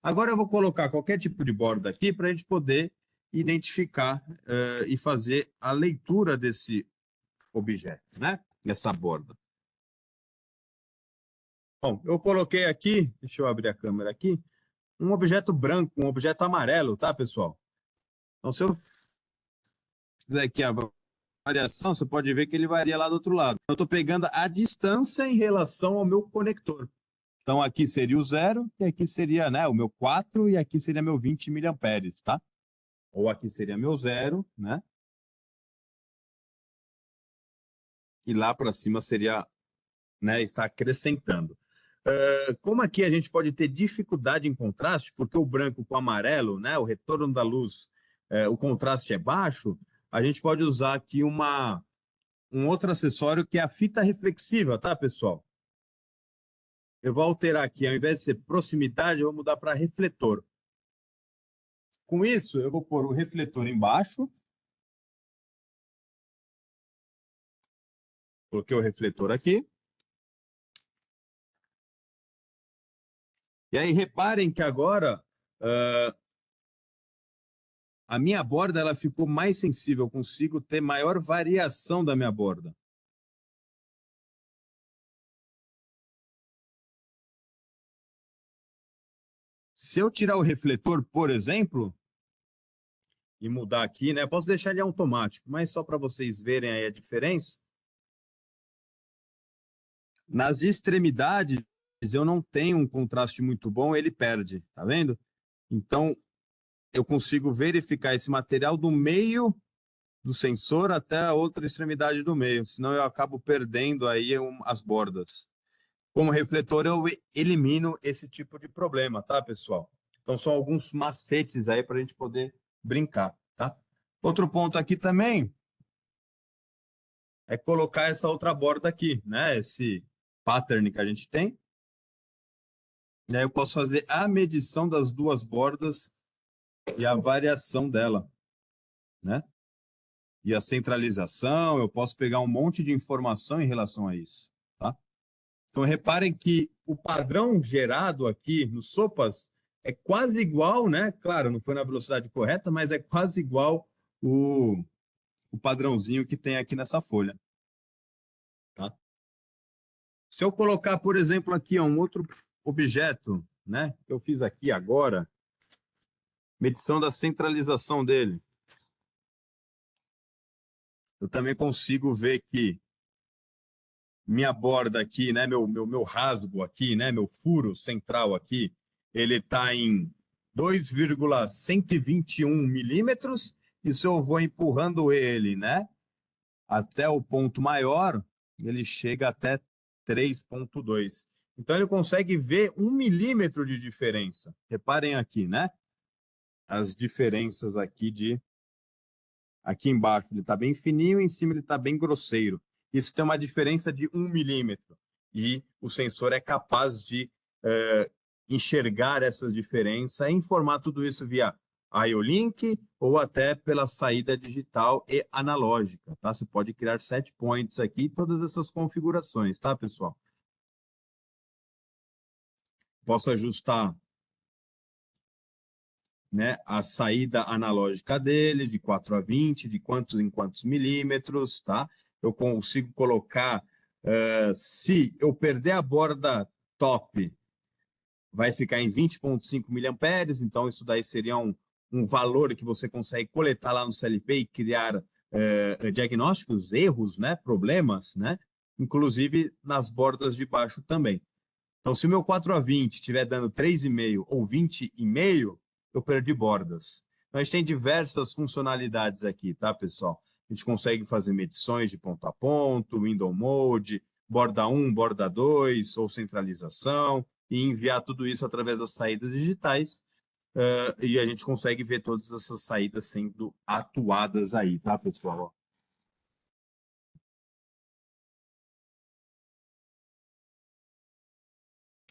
Agora eu vou colocar qualquer tipo de borda aqui para a gente poder identificar e fazer a leitura desse objeto, né? Dessa borda. Bom, eu coloquei aqui, deixa eu abrir a câmera aqui, um objeto branco, um objeto amarelo, tá, pessoal? Então, se eu fizer aqui a variação, você pode ver que ele varia lá do outro lado. Eu estou pegando a distância em relação ao meu conector. Então, aqui seria o 0, e aqui seria, né, o meu 4, e aqui seria meu 20 miliamperes, tá? Ou aqui seria meu 0, né? E lá para cima seria, né, está acrescentando. Como aqui a gente pode ter dificuldade em contraste, porque o branco com o amarelo, né, o retorno da luz, o contraste é baixo, a gente pode usar aqui um outro acessório que é a fita reflexiva, tá, pessoal? Eu vou alterar aqui, ao invés de ser proximidade, eu vou mudar para refletor. Com isso, eu vou pôr o refletor embaixo. Coloquei o refletor aqui. E aí, reparem que agora a minha borda ela ficou mais sensível. Eu consigo ter maior variação da minha borda. Se eu tirar o refletor, por exemplo, e mudar aqui, né? Posso deixar ele automático, mas só para vocês verem aí a diferença. Nas extremidades, eu não tenho um contraste muito bom, ele perde, tá vendo? Então, eu consigo verificar esse material do meio do sensor até a outra extremidade do meio, senão eu acabo perdendo aí as bordas. Como refletor, eu elimino esse tipo de problema, tá, pessoal? Então, são alguns macetes aí para a gente poder brincar, tá? Outro ponto aqui também é colocar essa outra borda aqui, né? Esse pattern que a gente tem. E aí eu posso fazer a medição das duas bordas e a variação dela, né? E a centralização, eu posso pegar um monte de informação em relação a isso, tá? Então, reparem que o padrão gerado aqui no SOPAS é quase igual, né? Claro, não foi na velocidade correta, mas é quase igual o padrãozinho que tem aqui nessa folha. Se eu colocar, por exemplo, aqui ó, um outro objeto, né, que eu fiz aqui agora, medição da centralização dele, eu também consigo ver que minha borda aqui, né, meu rasgo aqui, né, meu furo central aqui, ele está em 2,121 milímetros, e se eu vou empurrando ele, né, até o ponto maior, ele chega até 3,2. Então ele consegue ver 1 milímetro de diferença. Reparem aqui, né? As diferenças aqui embaixo ele está bem fininho, em cima ele está bem grosseiro. Isso tem uma diferença de 1 milímetro. E o sensor é capaz de enxergar essa diferença e informar tudo isso via IO-Link ou até pela saída digital e analógica, tá? Você pode criar set points aqui, todas essas configurações, tá, pessoal? Posso ajustar, né, a saída analógica dele, de 4 a 20, de quantos em quantos milímetros, tá? Eu consigo colocar, se eu perder a borda top, vai ficar em 20,5 miliamperes, então isso daí seria um valor que você consegue coletar lá no CLP e criar diagnósticos, erros, né, problemas, né, inclusive nas bordas de baixo também. Então, se o meu 4 a 20 estiver dando 3,5 ou 20,5, eu perdi bordas. Então, a gente tem diversas funcionalidades aqui, tá, pessoal? A gente consegue fazer medições de ponto a ponto, window mode, borda 1, borda 2, ou centralização, e enviar tudo isso através das saídas digitais, e a gente consegue ver todas essas saídas sendo atuadas aí, tá, pessoal?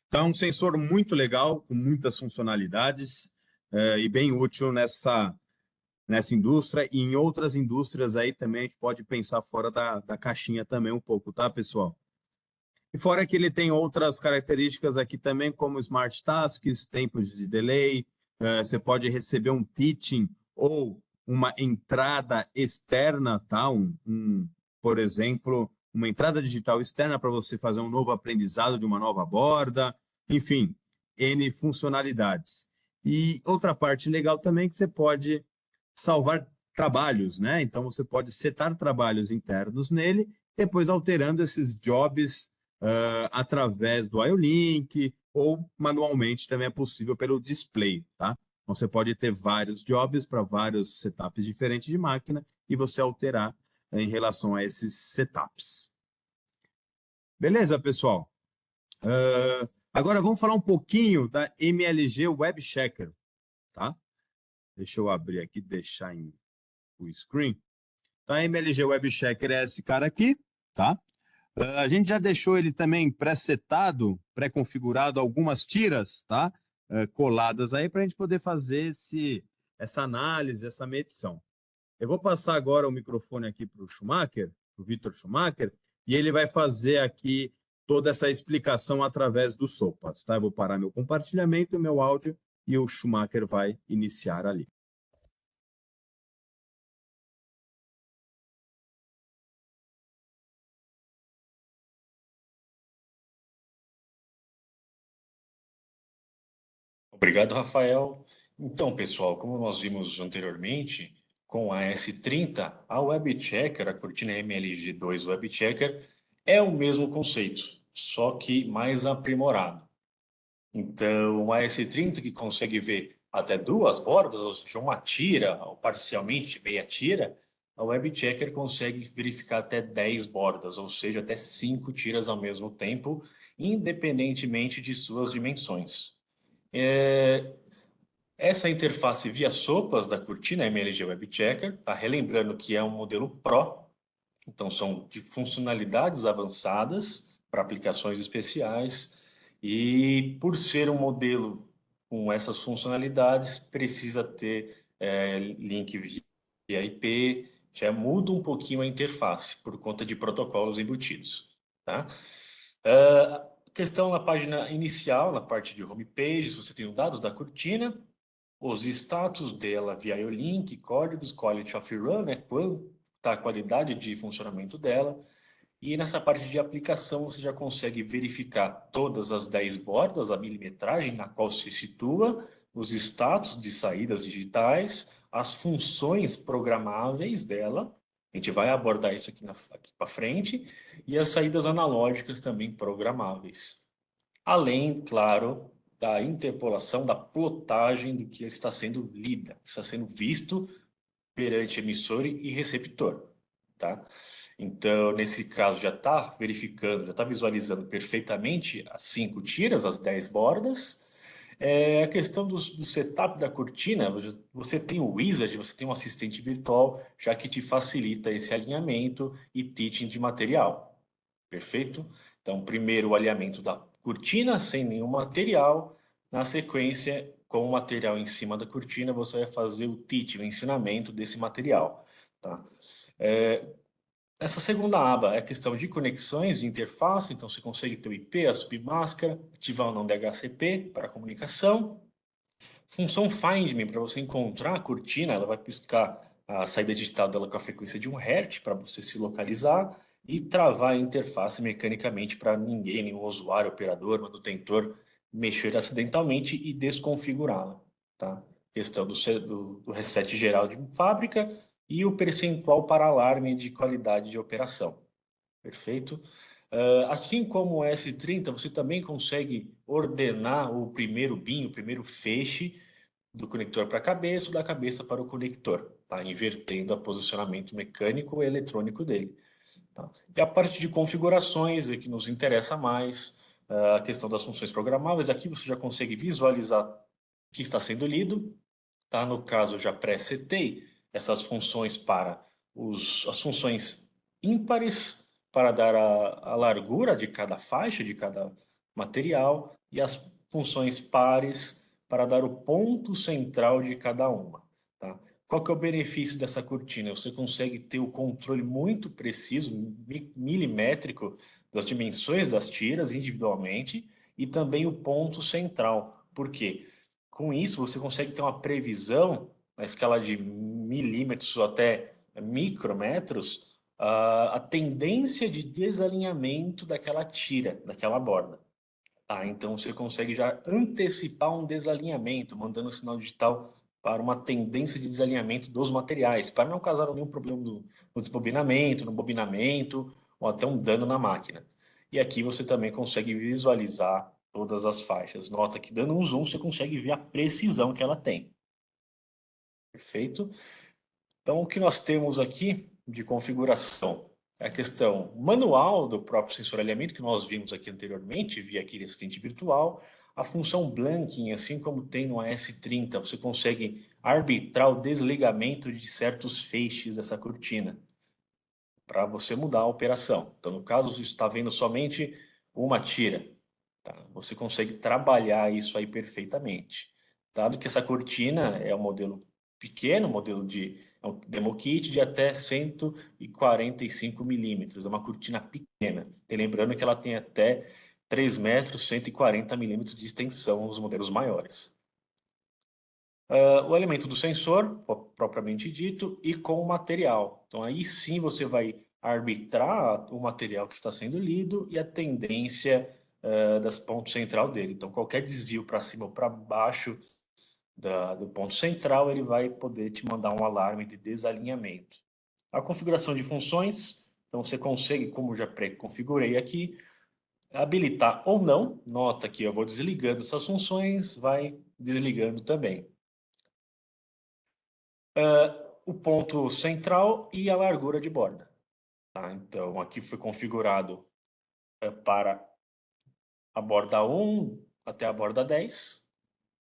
Então, é um sensor muito legal, com muitas funcionalidades, e bem útil nessa indústria e em outras indústrias aí também a gente pode pensar fora da caixinha também um pouco, tá, pessoal? E fora que ele tem outras características aqui também, como Smart Tasks, tempos de delay, você pode receber um teaching ou uma entrada externa, tá? Por exemplo, uma entrada digital externa para você fazer um novo aprendizado de uma nova borda, enfim, N funcionalidades. E outra parte legal também é que você pode salvar trabalhos, né? Então você pode setar trabalhos internos nele, depois alterando esses jobs através do IO-Link ou manualmente também é possível pelo display, tá? Então você pode ter vários jobs para vários setups diferentes de máquina e você alterar em relação a esses setups. Beleza, pessoal? Agora vamos falar um pouquinho da MLG Web Checker, tá? Deixa eu abrir aqui, deixar em full screen. Então, a MLG Web Checker é esse cara aqui, tá? A gente já deixou ele também pré-setado, pré-configurado algumas tiras, tá? Coladas aí para a gente poder fazer essa análise, essa medição. Eu vou passar agora o microfone aqui para o Schumacher, para o Vitor Schumacher, e ele vai fazer aqui toda essa explicação através do SOPAS, tá? Eu vou parar meu compartilhamento, meu áudio, e o Schumacher vai iniciar ali. Obrigado, Rafael. Então, pessoal, como nós vimos anteriormente, com a S30, a Web Checker, a cortina MLG2 Web Checker, é o mesmo conceito, só que mais aprimorado. Então, a S30, que consegue ver até duas bordas, ou seja, uma tira, ou parcialmente meia tira, a Web Checker consegue verificar até 10 bordas, ou seja, até 5 tiras ao mesmo tempo, independentemente de suas dimensões. Essa interface via sopas da cortina MLG Web Checker, tá? Relembrando que é um modelo Pro, então são de funcionalidades avançadas para aplicações especiais, e por ser um modelo com essas funcionalidades, precisa ter link via IP, já muda um pouquinho a interface por conta de protocolos embutidos, tá? Questão na página inicial, na parte de homepage, você tem os dados da cortina, os status dela via IO-Link, códigos, quality of run, né, quanto está a qualidade de funcionamento dela, E nessa parte de aplicação, você já consegue verificar todas as 10 bordas, a milimetragem na qual se situa, os status de saídas digitais, as funções programáveis dela. A gente vai abordar isso aqui para frente. E as saídas analógicas também programáveis. Além, claro, da interpolação, da plotagem do que está sendo lida, que está sendo visto perante emissor e receptor, tá? Então, nesse caso, já está verificando, já está visualizando perfeitamente as 5 tiras, as 10 bordas. A questão do setup da cortina, você tem o Wizard, você tem um assistente virtual, já que te facilita esse alinhamento e teaching de material. Perfeito? Então, primeiro o alinhamento da cortina sem nenhum material. Na sequência, com o material em cima da cortina, você vai fazer o teaching, o ensinamento desse material. Tá? Essa segunda aba é a questão de conexões de interface, então você consegue ter o IP, a submáscara, ativar ou não DHCP para comunicação. Função Find Me, para você encontrar a cortina, ela vai piscar a saída digital dela com a frequência de 1 Hz para você se localizar e travar a interface mecanicamente para ninguém, nenhum usuário, operador, manutentor, mexer acidentalmente e desconfigurá-la. Tá? Questão do reset geral de fábrica e o percentual para alarme de qualidade de operação. Perfeito? Assim como o S30, você também consegue ordenar o primeiro bin, o primeiro feixe do conector para a cabeça ou da cabeça para o conector, tá? Invertendo o posicionamento mecânico e eletrônico dele. Tá? E a parte de configurações é que nos interessa mais, a questão das funções programáveis. Aqui você já consegue visualizar o que está sendo lido. Tá? No caso, eu já pré-setei essas funções para as funções ímpares, para dar a largura de cada faixa, de cada material, e as funções pares para dar o ponto central de cada uma. Tá? Qual que é o benefício dessa cortina? Você consegue ter o controle muito preciso, milimétrico, das dimensões das tiras individualmente e também o ponto central. Por quê? Com isso, você consegue ter uma previsão na escala de milímetros ou até micrometros, a tendência de desalinhamento daquela tira, daquela borda. Então, você consegue já antecipar um desalinhamento, mandando o sinal digital para uma tendência de desalinhamento dos materiais, para não causar nenhum problema no desbobinamento, no bobinamento, ou até um dano na máquina. E aqui você também consegue visualizar todas as faixas. Nota que dando um zoom, você consegue ver a precisão que ela tem. Perfeito? Então, o que nós temos aqui de configuração é a questão manual do próprio sensoriamento, que nós vimos aqui anteriormente, via aquele assistente virtual. A função blanking, assim como tem no AS30, você consegue arbitrar o desligamento de certos feixes dessa cortina para você mudar a operação. Então, no caso, você está vendo somente uma tira. Tá? Você consegue trabalhar isso aí perfeitamente. Dado que essa cortina é um modelo pequeno, é um demo kit de até 145 milímetros, é uma cortina pequena. E lembrando que ela tem até 3 metros, 140 milímetros de extensão nos modelos maiores. O elemento do sensor, propriamente dito, e com o material. Então, aí sim você vai arbitrar o material que está sendo lido e a tendência das pontos central dele. Então, qualquer desvio para cima ou para baixo do ponto central, ele vai poder te mandar um alarme de desalinhamento. A configuração de funções, então você consegue, como já pré-configurei aqui, habilitar ou não. Nota que eu vou desligando essas funções, vai desligando também. O ponto central e a largura de borda. Tá? Então, aqui foi configurado para a borda 1 até a borda 10.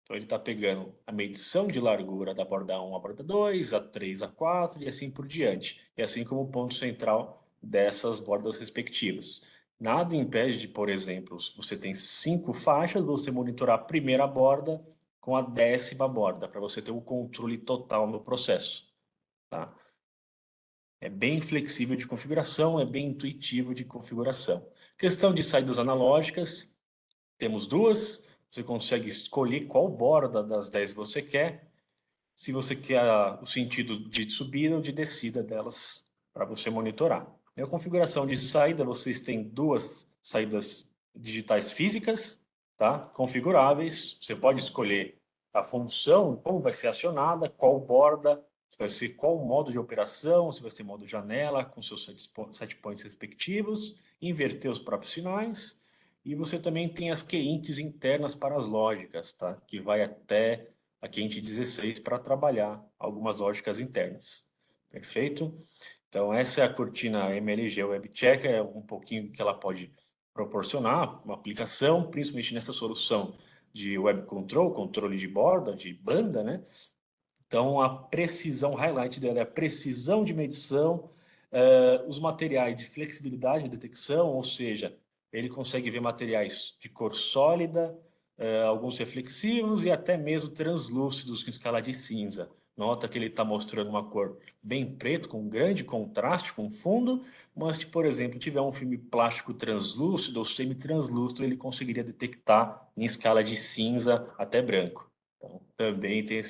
Então, ele está pegando a medição de largura da borda 1 à borda 2, a 3, a 4 e assim por diante. E assim como o ponto central dessas bordas respectivas. Nada impede de, por exemplo, se você tem 5 faixas, você monitorar a primeira borda com a 10ª borda, para você ter o controle total no processo. Tá? É bem flexível de configuração, é bem intuitivo de configuração. Questão de saídas analógicas, temos 2. Você consegue escolher qual borda das 10 você quer, se você quer o sentido de subida ou de descida delas para você monitorar. Na configuração de saída, vocês têm duas saídas digitais físicas, tá? Configuráveis. Você pode escolher a função, como vai ser acionada, qual borda, se vai ser qual modo de operação, se vai ser modo janela, com seus set points respectivos, inverter os próprios sinais. E você também tem as quentes internas para as lógicas, tá? Que vai até a quente 16 para trabalhar algumas lógicas internas. Perfeito? Então, essa é a cortina MLG Web Checker, é um pouquinho que ela pode proporcionar, uma aplicação, principalmente nessa solução de Web Control, controle de borda, de banda, né? Então, a precisão, o highlight dela é a precisão de medição, os materiais de flexibilidade de detecção, ou seja, ele consegue ver materiais de cor sólida, alguns reflexivos e até mesmo translúcidos com escala de cinza. Nota que ele está mostrando uma cor bem preto, com grande contraste com o fundo, mas se, por exemplo, tiver um filme plástico translúcido ou semi-translúcido, ele conseguiria detectar em escala de cinza até branco. Então, também tem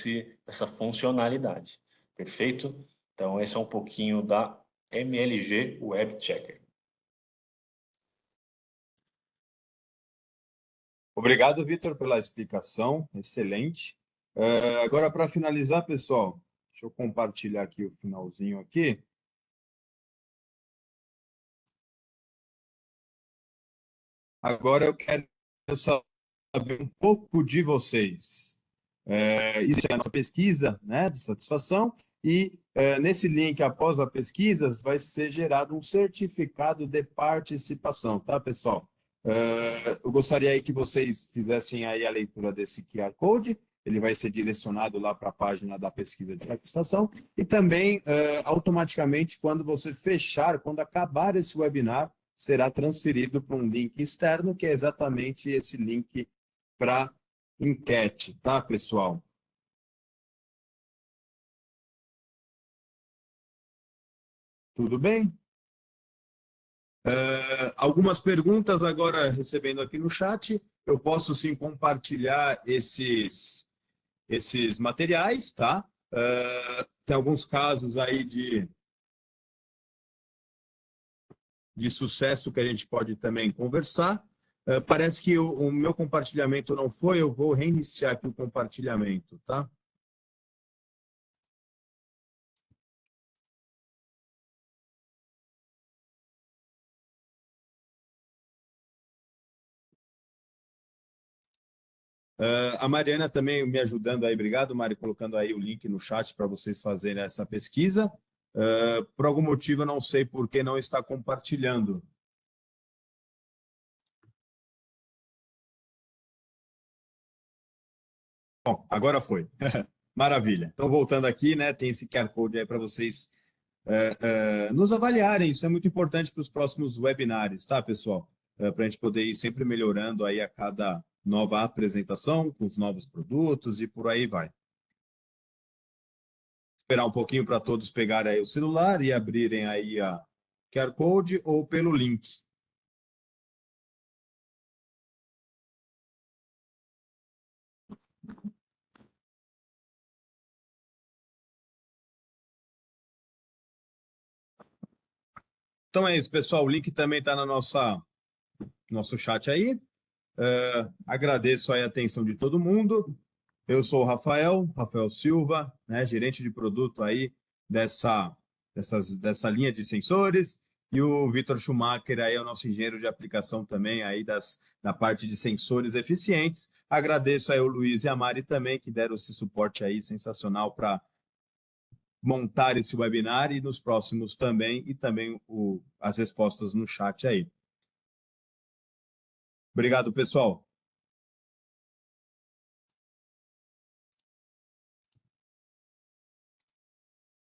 essa funcionalidade. Perfeito? Então, esse é um pouquinho da MLG Web Checker. Obrigado, Vitor, pela explicação, excelente. Agora, para finalizar, pessoal, deixa eu compartilhar aqui o finalzinho aqui. Agora eu quero saber um pouco de vocês. Existe a nossa pesquisa, né, de satisfação, e nesse link, após a pesquisa, vai ser gerado um certificado de participação, tá, pessoal? Eu gostaria aí que vocês fizessem aí a leitura desse QR Code, ele vai ser direcionado lá para a página da pesquisa de satisfação, e também, automaticamente, quando você fechar, quando acabar esse webinar, será transferido para um link externo, que é exatamente esse link para enquete, tá, pessoal? Tudo bem? Algumas perguntas agora recebendo aqui no chat. Eu posso sim compartilhar esses materiais, tá? Tem alguns casos aí de sucesso que a gente pode também conversar. Parece que o meu compartilhamento não foi, eu vou reiniciar aqui o compartilhamento, tá? A Mariana também me ajudando aí, obrigado, Mari, colocando aí o link no chat para vocês fazerem essa pesquisa. Por algum motivo, eu não sei por que não está compartilhando. Bom, agora foi. Maravilha. Então, voltando aqui, né, tem esse QR Code aí para vocês nos avaliarem. Isso é muito importante para os próximos webinários, tá, pessoal? Para a gente poder ir sempre melhorando aí a cada nova apresentação, com os novos produtos e por aí vai. Esperar um pouquinho para todos pegarem aí o celular e abrirem aí a QR Code ou pelo link. Então é isso, pessoal. O link também está no nosso chat aí. Agradeço aí a atenção de todo mundo. Eu sou o Rafael Silva, né, gerente de produto aí dessa linha de sensores, e o Vitor Schumacher aí é o nosso engenheiro de aplicação também aí da parte de sensores eficientes. Agradeço aí o Luiz e a Mari também, que deram esse suporte aí sensacional para montar esse webinar e nos próximos também, e também as respostas no chat aí. Obrigado, pessoal.